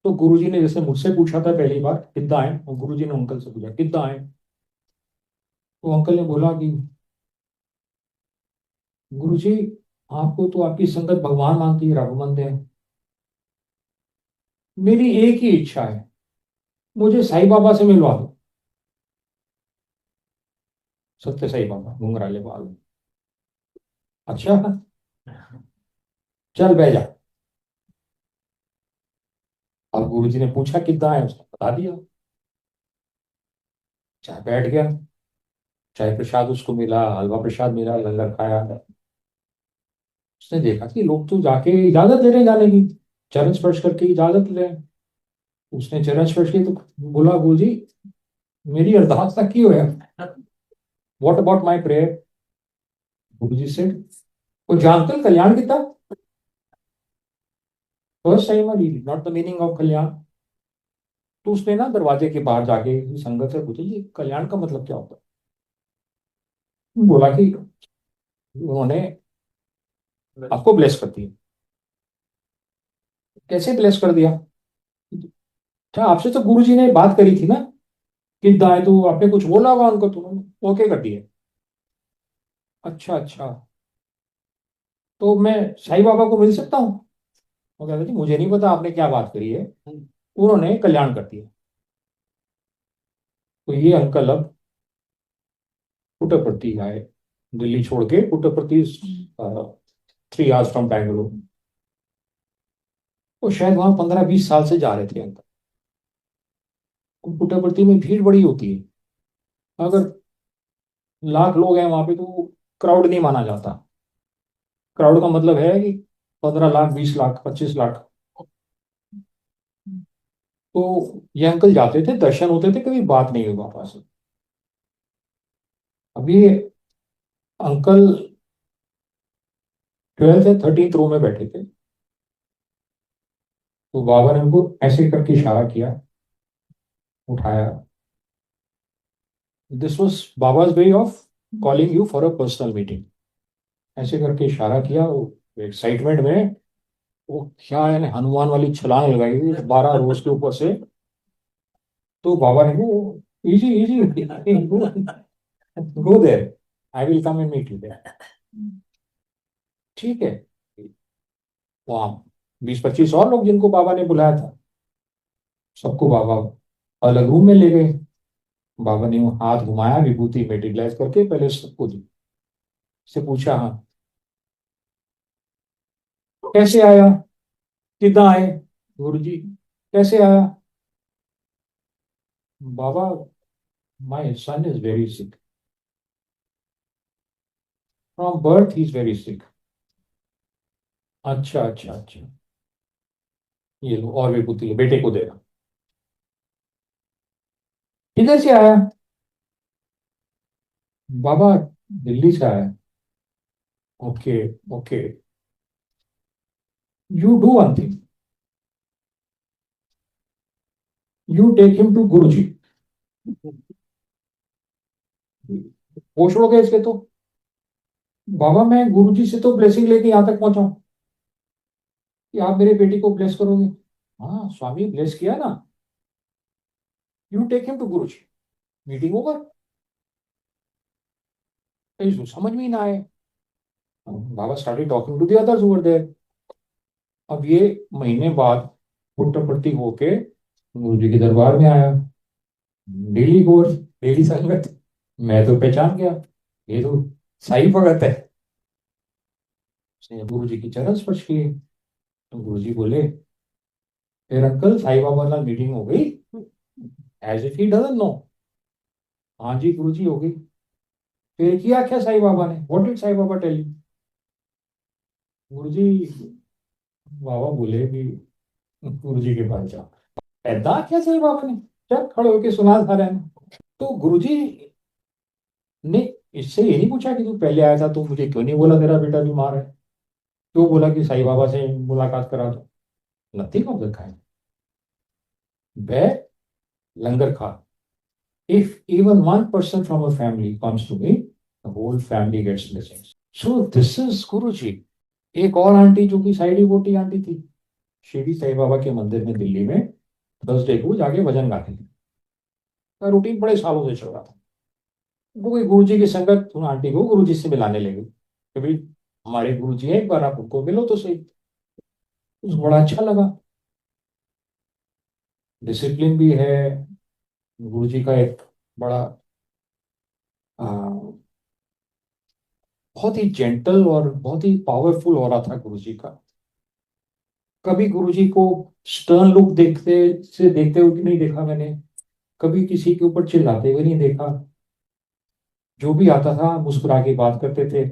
तो गुरुजी ने जैसे मुझसे पूछा था पहली बार किद्दां है, और गुरुजी ने अंकल से पूछा किद्दां है, तो अंकल ने बोला कि गुरुजी आपको तो आपकी संगत भगवान मानती है, रब मानते हैं, मेरी एक ही इच्छा है, मुझे साईं बाबा से मिलवा दो। सत्य साईं बाबा घुंघराले बाल। अच्छा, चल बह जा। अब गुरुजी ने पूछा किद्दां है, उसने बता दिया। चाय बैठ गया, चाय प्रसाद उसको मिला, हलवा प्रसाद मिला, लंगर खाया। उसने देखा कि लोग तो जाके इजाजत ले रहे हैं जाने की, चरण स्पर्श करके इजाजत ले रहे हैं। उसने चरण स्पर्श की तो बोला गुरुजी मेरी अरदास तक की होया, व्हाट अबाउट माय प्रेयर। गुरुजी से वो जानते कल्याण किता फर्स्ट टाइम और नॉट द मीनिंग ऑफ कल्याण। तो उसने ना दरवाजे के बाहर जाके संगत से पूछा ये कल्याण का मतलब क्या होता है। बोला कि उन्होंने आपको ब्लेस कर दिया। कैसे ब्लेस कर दिया? अच्छा, आपसे तो गुरुजी ने बात करी थी ना कि दाएं, तो आपने कुछ बोला होगा उनको, तो उन्होंने ओके कर दिया। अच्छा अच्छा, तो मैं साईं बाबा को मिल सकता हूँ? वो कहता जी मुझे नहीं पता आपने क्या बात करी है, उन्होंने कल्याण कर दिया। तो ये अंकल अब पुट्टपर्ती आए, दिल्ली छोड़ के पुट्टपर्ती, 3 hours फ्रॉम बैंगलोर। वो शायद वहां 15-20 साल से जा रहे थे अंकल। पुट्टपर्ती में भीड़ बड़ी होती है, अगर लाख लोग हैं वहां पे तो क्राउड नहीं माना जाता। क्राउड का मतलब है कि 15 लाख, 20 लाख, 25 लाख। तो ये अंकल जाते थे, दर्शन होते थे, कभी बात नहीं हुई पापा से। अभी अंकल 12th या 13th रो में बैठे थे, तो बाबा ने उनको ऐसे करके इशारा किया, उठाया। This was Baba's way of calling you for a personal meeting. ऐसे करके इशारा किया, वो एक्साइटमेंट में वो क्या है, हनुमान वाली छलांग लगाई 12 रोज के ऊपर से। तो बाबा ने वो easy easy go there, I will come and meet you there. ठीक है, वहाँ 20-25 और लोग जिनको बाबा ने बुलाया था, सबको बाबा अलग रूम में ले गए। बाबा ने वो हाथ घुमाया, विभूति मेटिक्लाइज करके पहले सबको दी। से पूछा हाँ कैसे आया, कितना आए गुरु जी, कैसे आया? Baba my son is very sick, from birth he is very sick. अच्छा अच्छा अच्छा, ये लो और विभूति लो, बेटे को देना। किधर से आया? बाबा दिल्ली से आया। Okay okay, you do one thing, you take him to Guru ji. वो छोड़ोगे इसके तो? बाबा मैं गुरु जी से तो ब्लेसिंग लेके यहाँ तक पहुंचा हूँ कि आप मेरे बेटी को ब्लेस करोगे। हाँ स्वामी ब्लेस किया ना, you take him to Guru ji, meeting over. इसको समझ में ही ना आए। Baba started talking to the others over there. अब ये महीने बाद पुट्टपर्ती होके गुरु जी के दरबार में आया, डेली कोर्स, डेली संगत। मैं तो पहचान गया, ये तो साई भगत है। उसने गुरु जी की चरण स्पर्श किए, तो गुरु जी बोले फिर अंकल साई बाबा ਨਾਲ मीटिंग हो गई? As if he doesn't know. हाँ जी गुरु जी हो गई। फिर किया क्या साई बाबा ने, what did Sai Baba tell you? Guru ji, बाबा बोले कि गुरु जी के पास जाओ। ऐसा क्या साई बाबा ने, चल खड़े होके सुना सारे ने। तो गुरु जी ने इससे ये नहीं पूछा कि तू पहले आया था तो मुझे क्यों नहीं बोला तेरा बेटा बीमार है, क्यों बोला कि साई बाबा से मुलाकात करा दो। Nothing of the kind. वह लंगर खा, If even one person from a family comes to me, the whole family gets blessings. So this is Guruji. एक और आंटी जो कि साइडी बोटी आंटी थी, शिरडी साई बाबा के मंदिर में दिल्ली में थर्सडे को जाके भजन गाती थी। का रूटीन बड़े सालों से चल रहा था। वो कोई गुरु जी की संगत उन आंटी को गुरु जी से मिलाने लगी कि भाई हमारे गुरु जी हैं, एक बार आप उनको मिलो तो सही। उसको बड़ा अच्छा लगा। डिसिप्लिन भी है गुरु जी का एक बड़ा, आ, बहुत ही जेंटल और बहुत ही पावरफुल हो रहा था गुरु जी का। कभी गुरु जी को स्टर्न लुक देखते हुए नहीं देखा मैंने। कभी किसी के ऊपर चिल्लाते हुए नहीं देखा। जो भी आता था मुस्कुरा के बात करते थे।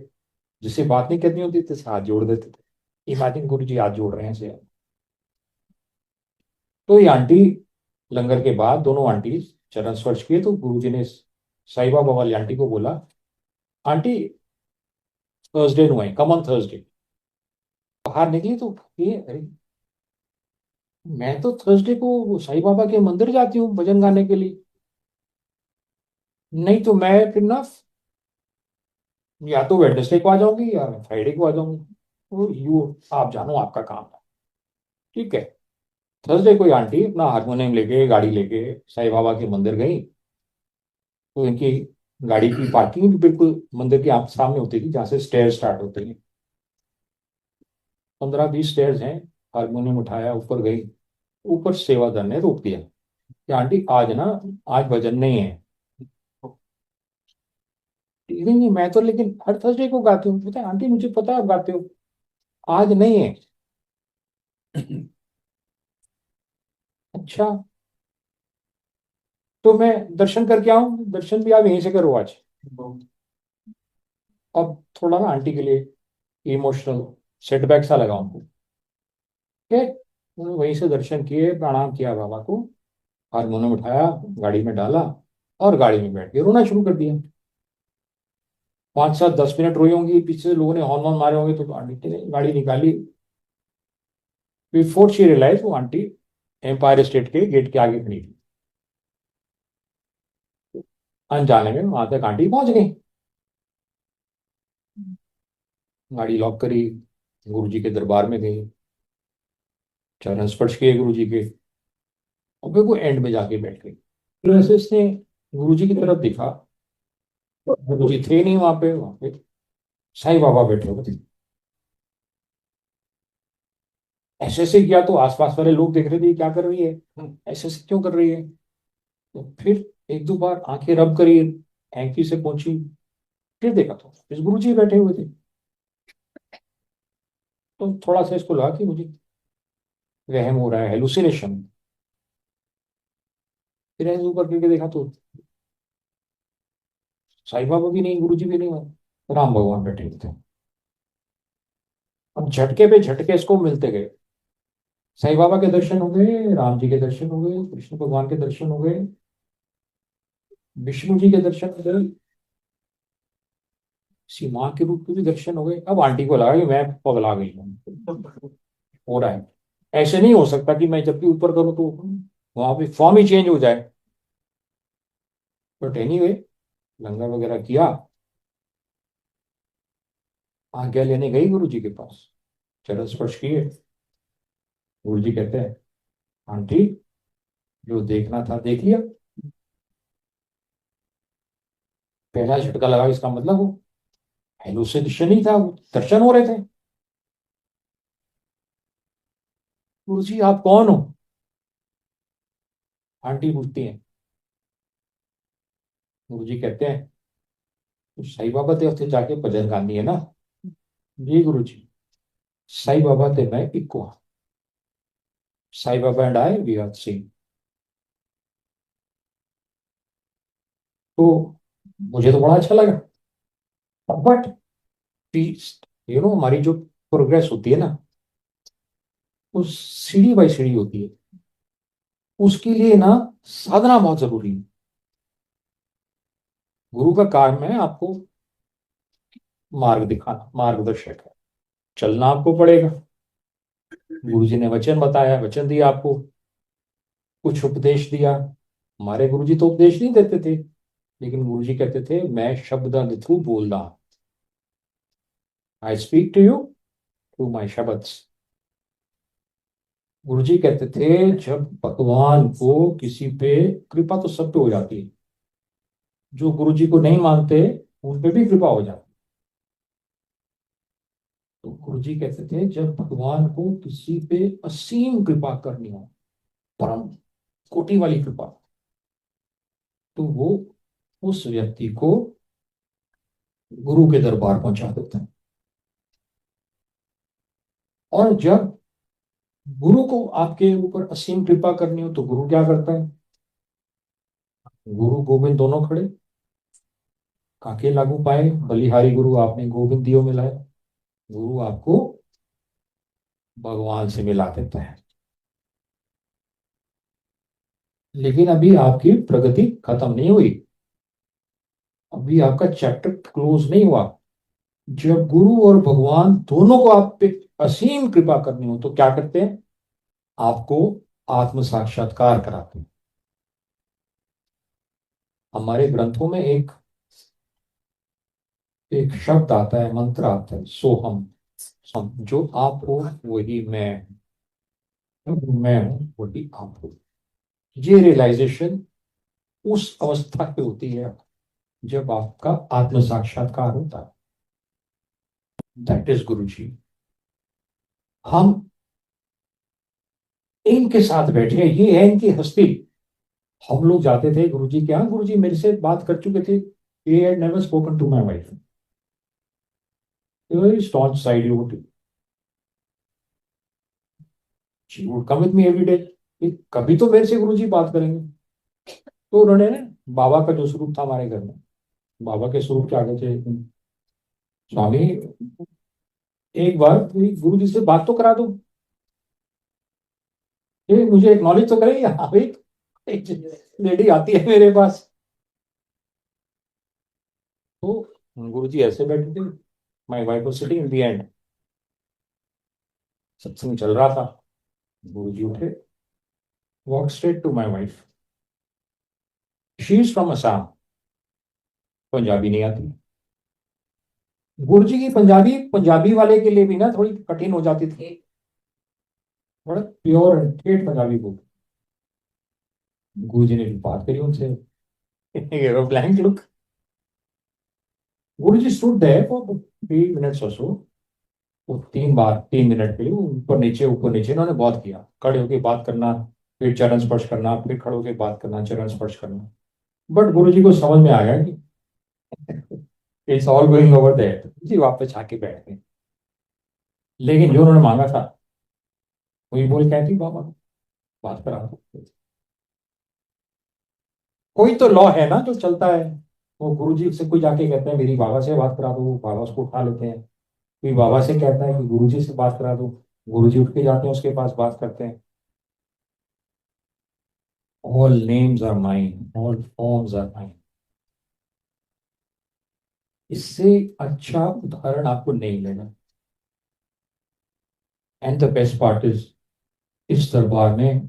जिससे बात नहीं करनी होती थी हाथ जोड़ देते थे। इमेजिन गुरु जी हाथ जोड़ रहे हैं ऐसे। तो ये आंटी लंगर के बाद दोनों आंटी चरण स्पर्श किए तो गुरुजी ने साई बाबा वाली आंटी को बोला, आंटी थर्सडे नु है, कम ऑन थर्सडे। बाहर निकली तो ये अरे मैं तो थर्सडे को साई बाबा के मंदिर जाती हूँ भजन गाने के लिए। नहीं तो मैं फिर ना या तो वेडनेसडे को आ जाऊंगी या फ्राइडे को आ जाऊंगी। तो यू आप जानो आपका काम है। ठीक है। थर्सडे कोई आंटी अपना हारमोनियम लेके गाड़ी लेके साई बाबा के मंदिर गई। तो इनकी गाड़ी की पार्किंग भी बिल्कुल मंदिर के सामने होती थी जहाँ से स्टेयर स्टार्ट होते हैं। 15-20 स्टेयर्स हैं। हारमोनियम उठाया, ऊपर गई। ऊपर सेवादार ने रोक दिया कि आंटी आज ना, आज भजन नहीं है। नहीं नहीं मैं तो लेकिन हर थर्सडे को गाती हूँ। पता है आंटी मुझे पता है आप गाते हो, आज नहीं है। अच्छा तो मैं दर्शन करके आऊँ? दर्शन भी आप यहीं से करो आज। अब थोड़ा ना आंटी के लिए इमोशनल सेटबैक सा लगा उनको। ठीक है। उन्होंने वहीं से दर्शन किए, प्रणाम किया बाबा को, हारमोनियम उठाया, गाड़ी में डाला और गाड़ी में बैठ के रोना शुरू कर दिया। 5-7-10 मिनट रोई होंगी, पीछे से लोगों ने हॉर्न वॉर्न मारे होंगे तो आंटी ने गाड़ी निकाली। बिफोर शी रियलाइज वो आंटी एम्पायर स्टेट के गेट के आगे खड़ी थी। अनजाने में वहां तक आंटी पहुंच गई। गाड़ी लॉक करी, गुरु जी के दरबार में गई, चरण स्पर्श किए गुरु जी के, और फिर वो एंड में जाके बैठ गई। फिर ऐसे इसने गुरु जी की तरफ देखा, गुरु जी थे नहीं वहां पे साईं बाबा बैठे हुए थे। ऐसे ऐसे किया तो आसपास वाले लोग देख रहे थे ये क्या कर रही है, ऐसे ऐसे क्यों कर रही है। तो फिर एक दो बार आंखें रब करी, हैंकी से पहुंची। फिर देखा तो इस गुरु जी बैठे हुए थे। तो थोड़ा सा इसको लगा कि मुझे वहम हो रहा है, हेलुसिनेशन। फिर ऐसे ऊपर करके देखा तो साईं बाबा भी नहीं, गुरु जी भी नहीं, राम भगवान बैठे हुए थे। अब झटके पे झटके इसको मिलते गए। साईं बाबा के दर्शन हो गए, राम जी के दर्शन हो गए, कृष्ण भगवान के दर्शन हो गए, विष्णु जी के दर्शन हो गए, किसी माँ के रूप में भी दर्शन हो गए। अब आंटी को लगा कि मैं पगला गई हूँ, हो रहा है। ऐसे नहीं हो सकता कि मैं जब भी ऊपर करूँ तो वहां पे फॉर्म ही चेंज हो जाए। बट एनीवे लंगर वगैरह किया, आज्ञा लेने गई गुरु जी के पास, चरण स्पर्श किए। गुरु जी कहते हैं, आंटी जो देखना था देख लिया। पहला झटका लगा, इसका मतलब वो हेलुसिनेशन ही था, वो दर्शन हो रहे थे। गुरु जी आप कौन हो? आंटी पूछती है। गुरु जी कहते हैं, तो साईं बाबा ते उत्थे जाके भजन गानी है ना? जी गुरु जी, साईं बाबा ते मैं इक्को हाँ। Sai Baba and I we are same. तो मुझे तो बड़ा अच्छा लगा। बट हमारी जो प्रोग्रेस होती है ना, वो सीढ़ी बाई सीढ़ी होती है। उसके लिए ना साधना बहुत जरूरी है। गुरु का काम है आपको मार्ग दिखाना, मार्गदर्शक है। चलना आपको पड़ेगा। गुरु जी ने वचन बताया, वचन दिया आपको, कुछ उपदेश दिया, हमारे गुरुजी तो उपदेश नहीं देते थे, लेकिन गुरुजी कहते थे मैं शब्द थ्रू बोल रहा, I speak to you through my shabad. Guruji कहते थे जब भगवान को किसी पे, कृपा तो सब पे हो जाती है, जो गुरुजी को नहीं मानते उन पे भी कृपा हो जाती है। तो गुरुजी कहते थे जब भगवान को किसी पे असीम कृपा करनी हो, परम कोटि वाली कृपा, तो वो उस व्यक्ति को गुरु के दरबार पहुंचा देते हैं। और जब गुरु को आपके ऊपर असीम कृपा करनी हो तो गुरु क्या करता है? गुरु गोविंद दोनों खड़े, काके लागू पाए बलिहारी गुरु आपने गोविंद दियो मिलाए। गुरु आपको भगवान से मिला देता है। लेकिन अभी आपकी प्रगति खत्म नहीं हुई, अभी आपका चैप्टर क्लोज नहीं हुआ। जब गुरु और भगवान दोनों को आप पे असीम कृपा करनी हो तो क्या करते हैं? आपको आत्म साक्षात्कार कराते हैं। हमारे ग्रंथों में एक एक शब्द आता है, मंत्र आता है, सोहम। जो आप हो वही मैं हूं वही आप हो। ये रियलाइजेशन उस अवस्था पे होती है जब आपका आत्म साक्षात्कार होता है। दैट इज गुरु जी। हम इनके साथ बैठे हैं, ये है इनकी हस्ती। हम लोग जाते थे गुरु जी के यहाँ, गुरु जी मेरे से बात कर चुके थे, ये had never spoken to my wife, very staunch side you, she would come with me every day, कभी तो मेरे से गुरु जी बात करेंगे। तो उन्होंने ना, बाबा का जो स्वरूप था हमारे घर में, बाबा के स्वरूप के आगे थे स्वामी, एक बार गुरु जी से बात तो करा दो, ये मुझे एक्नॉलेज तो करेंगे। हाँ भाई, एक लेडी आती है मेरे पास। तो गुरु जी ऐसे बैठे थे, my wife was sitting in the end, satsang चल रहा था। गुरु जी उठे, walk straight to my wife, she is from Assam, Punjabi नहीं आती। गुरु जी की पंजाबी पंजाबी वाले के लिए भी ना थोड़ी कठिन हो जाती थी, बड़ा प्योर ठेठ पंजाबी बोल। गुरु जी ने बात करी उनसे, blank look. Guru ji stood there for 3 minutes और सो। वो 3 बार 3 मिनट के लिए ऊपर नीचे इन्होंने बहुत किया, खड़े होके बात करना, फिर चरण स्पर्श करना, फिर खड़े होके बात करना, चरण स्पर्श करना। बट गुरु जी को समझ में आ गया कि it's all going over there, जी वापस आके बैठ गए। लेकिन जो उन्होंने मांगा था वही बोल क्या थी, बाबा बात करा दो। कोई तो लॉ है ना जो चलता है। वो गुरु जी से कोई जाके कहता है मेरी बाबा से बात करा दो, बाबा उसको उठा लेते हैं। कोई बाबा से कहता है कि गुरु जी से बात करा दो, गुरु जी उठ के जाते हैं उसके पास, बात करते हैं। All names are mine, all forms are mine. इससे अच्छा उदाहरण आपको नहीं लेना। And the best part is, इस दरबार में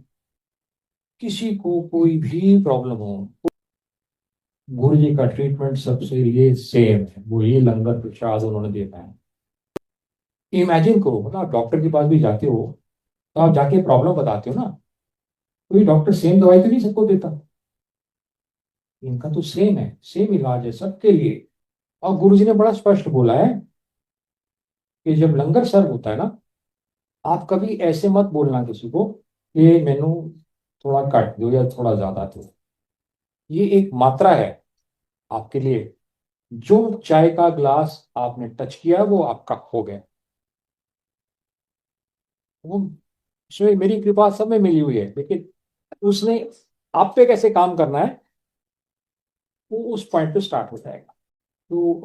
किसी को कोई भी प्रॉब्लम हो, गुरु जी का ट्रीटमेंट सबसे लिए सेम है, वो ये लंगर प्रसाद उन्होंने देना है। इमेजिन करो, मतलब आप डॉक्टर के पास भी जाते हो तो आप जाके प्रॉब्लम बताते हो ना, कोई डॉक्टर सेम दवाई तो नहीं सबको देता, इनका तो सेम है, सेम इलाज है सबके लिए। और गुरु जी ने बड़ा स्पष्ट बोला है कि जब लंगर सर्व होता है ना, आप कभी ऐसे मत बोलना किसी को कि मैनू थोड़ा कट दो या थोड़ा ज्यादा दो। ये एक मात्रा है आपके लिए। जो चाय का ग्लास आपने टच किया वो आपका हो गया। वो उसमें मेरी कृपा सब में मिली हुई है, लेकिन उसने आप पे कैसे काम करना है वो उस पॉइंट पे स्टार्ट हो जाएगा। तो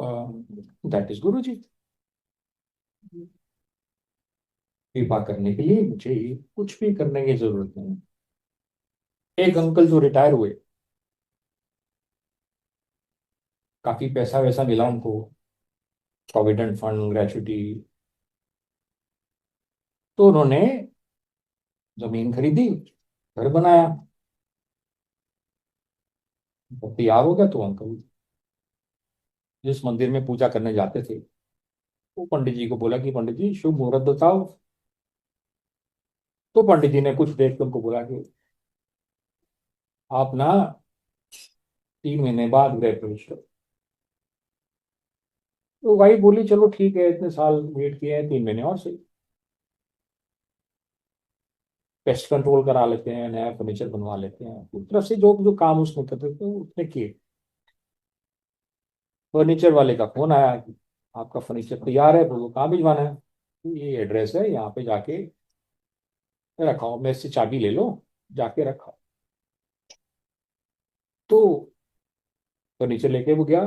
दैट इज गुरु जी। कृपा करने के लिए मुझे कुछ भी करने की जरूरत नहीं। एक अंकल जो रिटायर हुए, काफी पैसा वैसा मिला उनको, प्रोविडेंट फंड, ग्रेचुटी, तो उन्होंने जमीन खरीदी, घर बनाया। वो तैयार हो गया तो अंकल जिस मंदिर में पूजा करने जाते थे, वो पंडित जी को बोला कि पंडित जी शुभ मुहूर्त बताओ। तो पंडित जी ने कुछ देख के उनको बोला कि आप ना 3 महीने बाद गृह प्रवेश करो। तो भाई बोली चलो ठीक है, इतने साल वेट किए हैं, 3 महीने और सही, पेस्ट कंट्रोल करा लेते हैं, नया फर्नीचर बनवा लेते हैं। उस तरफ से जो जो काम उसने करते थे उसने किए। फर्नीचर वाले का फोन आया कि आपका फर्नीचर तैयार है, बोलो कहाँ भिजवाना है। तो ये एड्रेस है, यहाँ पे जाके रखाओ, मेरे से चाबी ले लो, जाके रखाओ। तो फर्नीचर लेके वो गया,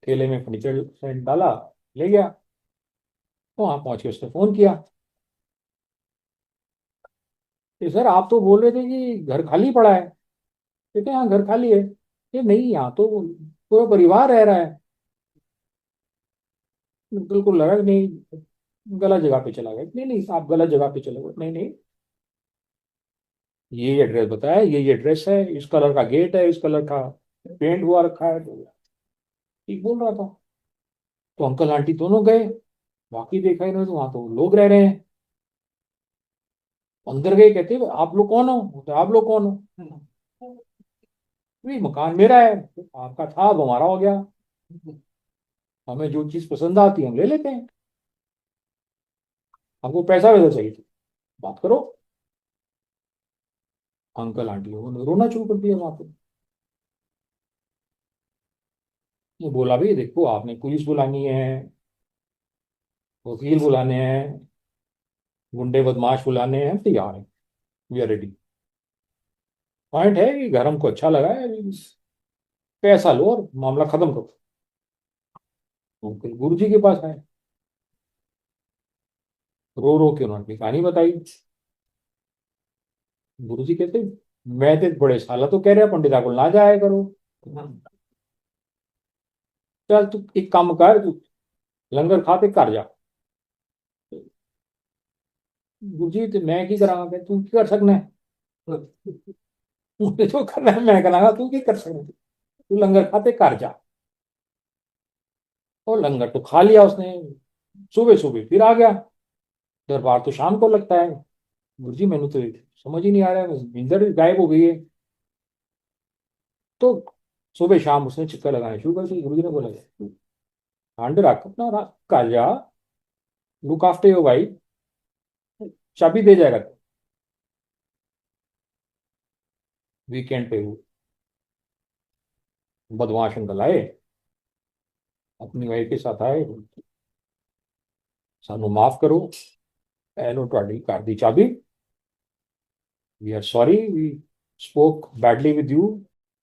ठेले में फर्नीचर से डाला, ले गया। तो वहां पहुंच के उसने फोन किया कि सर आप तो बोल रहे थे कि घर खाली पड़ा है। कहते हाँ घर खाली है। ये नहीं, यहाँ तो पूरा परिवार रह रहा है। बिल्कुल लगा कि नहीं, गलत जगह पे चला गया। नहीं नहीं, आप गलत जगह पे चले गए। नहीं नहीं, ये एड्रेस बताया, ये एड्रेस है, इस कलर का गेट है, इस कलर का पेंट हुआ रखा है। तो ठीक बोल रहा था। तो अंकल आंटी दोनों गए, बाकी देखा इन्होंने तो वहां तो लोग रह रहे हैं। अंदर गए, कहते आप लोग कौन हो? बोलते, आप लोग कौन हो? ये मकान मेरा है, आपका था अब हमारा हो गया। हमें जो चीज पसंद आती है हम ले लेते हैं, हमको पैसा वैसा चाहिए था, बात करो। अंकल आंटी लोगों ने रोना शुरू कर दिया वहां पे। ये बोला भाई देखो, आपने पुलिस बुलानी है, वकील बुलाने हैं, गुंडे बदमाश बुलाने हैं, तैयार है, वी आर रेडी। पॉइंट है कि घर हमको अच्छा लगा है, पैसा लो और मामला खत्म करो। तो गुरु जी के पास आए, रो रो के उन्होंने अपनी कहानी बताई। गुरु जी कहते मैं तो बड़े साल तो कह रहा पंडिता को ना जाया करो। चल तू एक काम कर, तू लंगर खा के घर जा। गुरु जी तो मैं की करा, तू की कर सकना है? मुझे जो करना है मैं करांगा, तू की कर सकना है? तू लंगर खाते घर जा। और लंगर तो खा लिया उसने, सुबह सुबह फिर आ गया। दरबार तो शाम को लगता है। गुरु जी मैंने तो समझ ही नहीं आ रहा है, नींदर गायब हो गई है। तो सुबह शाम उसने चक्कर लगाने शुरू कर दिए। गुरु जी ने बोला ठंड रख अपना, रख कर जा, लुक आफ्टर योर वाइफ, चाबी दे जाएगा। वीकेंड पे वो बदमाश अंकल आए, अपनी वाइफ के साथ आए, सानू माफ करो, ए लो ਤੁਹਾਡੀ घर ਦੀ चाबी, we are sorry we spoke badly with you.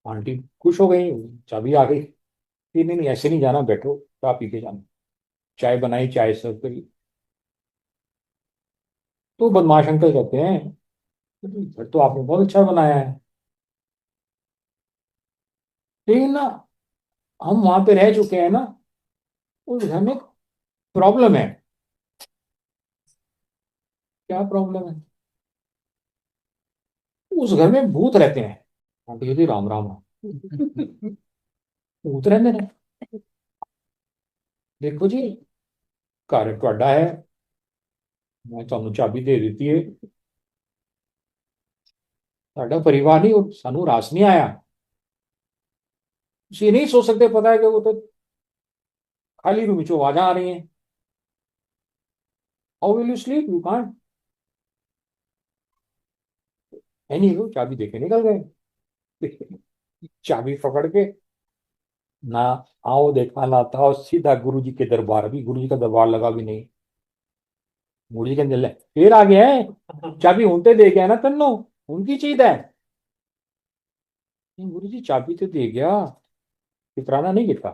Aunty खुश हो गई, चाबी आ गई। नहीं नहीं नहीं, ऐसे नहीं जाना, बैठो चाय पी के जाना। चाय बनाई, चाय सर्व करी। तो बदमाश अंकल कहते हैं घर तो आपने बहुत अच्छा बनाया है, लेकिन ना हम वहां पे रह चुके हैं ना, उस घर में प्रॉब्लम है। क्या प्रॉब्लम है? उस घर में भूत रहते हैं। आंटी जी राम राम राम। भूत रहते हैं? देखो जी, घर ਤੁਹਾਡਾ है, मैं ਤੁਹਾਨੂੰ ਚਾਬੀ ਦੇ ਦਿੱਤੀ है, ਸਾਡਾ परिवार नहीं, और सानू रास नहीं आया। ਤੁਸੀਂ ये नहीं सोच सकते, पता है कि वो तो खाली रूम चो आवाजा आ रही हैं। How will you sleep, you can't. Any वो चाबी देके निकल गए। चाबी पकड़ के ना आओ देखा ना था, सीधा गुरु जी के दरबार। अभी गुरु जी का दरबार लगा भी नहीं। गुरु जी के अंदर फिर आ गया है, चाबी उनते दे गया ना तन्नो, उनकी चीज है। गुरु जी चाबी तो दे गया, फितराना नहीं लिखा,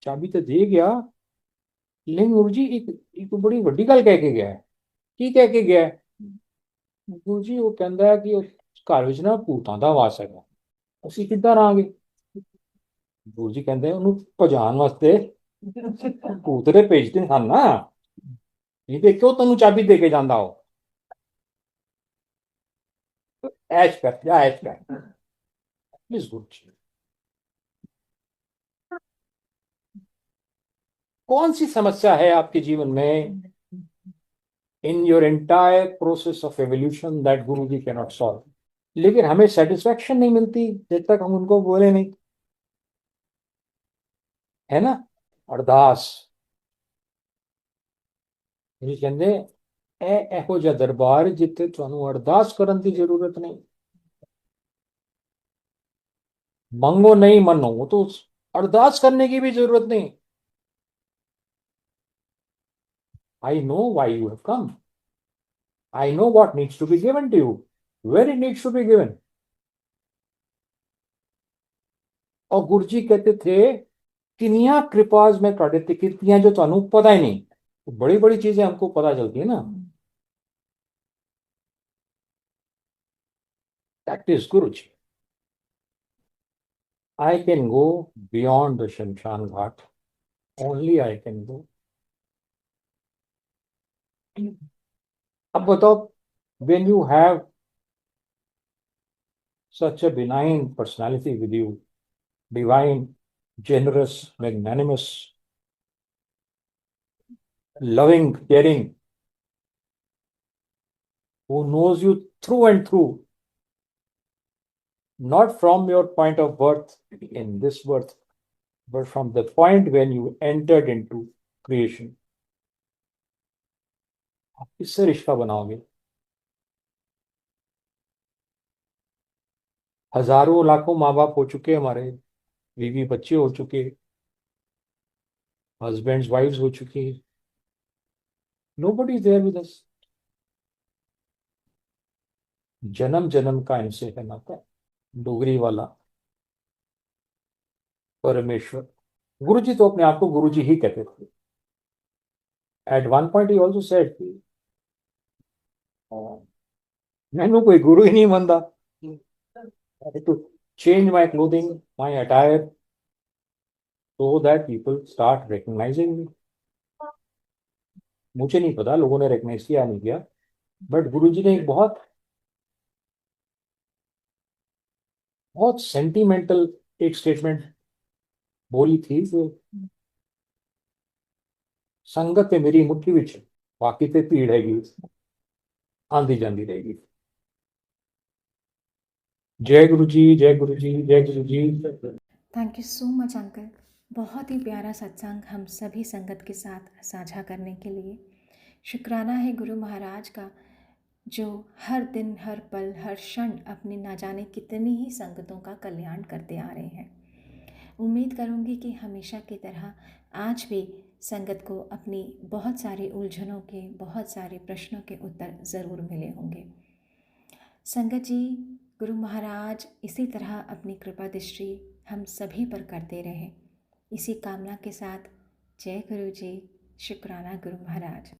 चाबी तो दे गया, लेकिन गुरु जी एक बड़ी ਵੱਡੀ ਗੱਲ ਕਹਿ ਕੇ ਗਿਆ ਹੈ। ਕੀ ਕਹਿ ਕੇ ਗਿਆ ਹੈ? ਗੁਰੂ ਜੀ ਉਹ ਕਹਿੰਦਾ ਹੈ ਕਿ ਉਸ ਘਰ ਵਿੱਚ ਨਾ ਭੂਤਾਂ ਦਾ ਵਾਸ ਹੈਗਾ, ਅਸੀਂ ਕਿੱਦਾਂ ਰਹਾਂਗੇ? ਗੁਰੂ ਜੀ ਕਹਿੰਦੇ ਉਹਨੂੰ ਭਜਾਉਣ ਵਾਸਤੇ ਭੂਤ ਦੇ ਭੇਜਦੇ ਹਨ ਨਾ, ਨਹੀਂ ਤੇ ਕਿਉਂ ਤੈਨੂੰ ਚਾਬੀ ਦੇ ਕੇ ਜਾਂਦਾ ਉਹ? ऐश कर जा, ऐश कर प्लीज गुरु जी। कौन सी समस्या है आपके जीवन में in your entire process of evolution that Guru ji cannot solve, लेकिन हमें सेटिस्फेक्शन नहीं मिलती जब तक हम उनको बोले नहीं, है ना। अरदास ये कहते ਇਹੋ ਜਿਹਾ ਦਰਬਾਰ ਜਿੱਥੇ ਤੁਹਾਨੂੰ ਅਰਦਾਸ ਕਰਨ ਦੀ ਜ਼ਰੂਰਤ ਨਹੀਂ, ਮੰਗੋ नहीं मनो, तो अरदास करने की भी जरूरत नहीं। I know why you have come, I know what needs to be given to you, where it needs to be given। और गुरु जी कहते थे किनिया कृपाज में ਤੁਹਾਡੇ ਤੇ ਕੀਤੀਆਂ जो ਤੁਹਾਨੂੰ पता ही नहीं। तो बड़ी बड़ी चीजें हमको पता चलती है ना, that is Guru ji. I can go beyond the shamshan ghat, only I can गो। अब बताओ, when you have such a benign personality with you, divine, generous, magnanimous, loving, caring, who knows you through and through, not from your point of birth in this birth, but from the point when you entered into creation। आप किससे रिश्ता बनाओगे? हजारों लाखों माँ बाप हो चुके हमारे, बीवी बच्चे हो चुके, हस्बैंड्स वाइफ्स हो चुकी, nobody is there with us। जन्म जन्म का इनसे है नाता, डोगरी वाला परमेश्वर। गुरु जी तो अपने आप को गुरु जी ही कहते थे। At one point he also said कि मैंने कोई गुरु ही नहीं बनता, to change my clothing, my attire, so that people start recognizing me। मुझे नहीं पता लोगों ने रिकग्नाइज किया नहीं किया, बट गुरुजी ने एक बहुत बहुत सेंटिमेंटल एक स्टेटमेंट बोली थी जो संगत है मेरी मुट्ठी विच, बाकी ते भीड़ हैगी आंदी जांदी रहेगी। जय गुरु जी, जय गुरु जी, जय Guru ji. Thank you so much uncle, बहुत ही प्यारा सत्संग हम सभी संगत के साथ साझा करने के लिए। शुक्राना है गुरु महाराज का, जो हर दिन, हर पल, हर क्षण अपनी ना जाने कितनी ही संगतों का कल्याण करते आ रहे हैं। उम्मीद करूंगी कि हमेशा की तरह आज भी संगत को अपनी बहुत सारी उलझनों के, बहुत सारे प्रश्नों के उत्तर ज़रूर मिले होंगे। संगत जी, गुरु महाराज इसी तरह अपनी कृपा दृष्टि हम सभी पर करते रहे, इसी कामना के साथ जय गुरु जी। शुक्राना गुरु महाराज।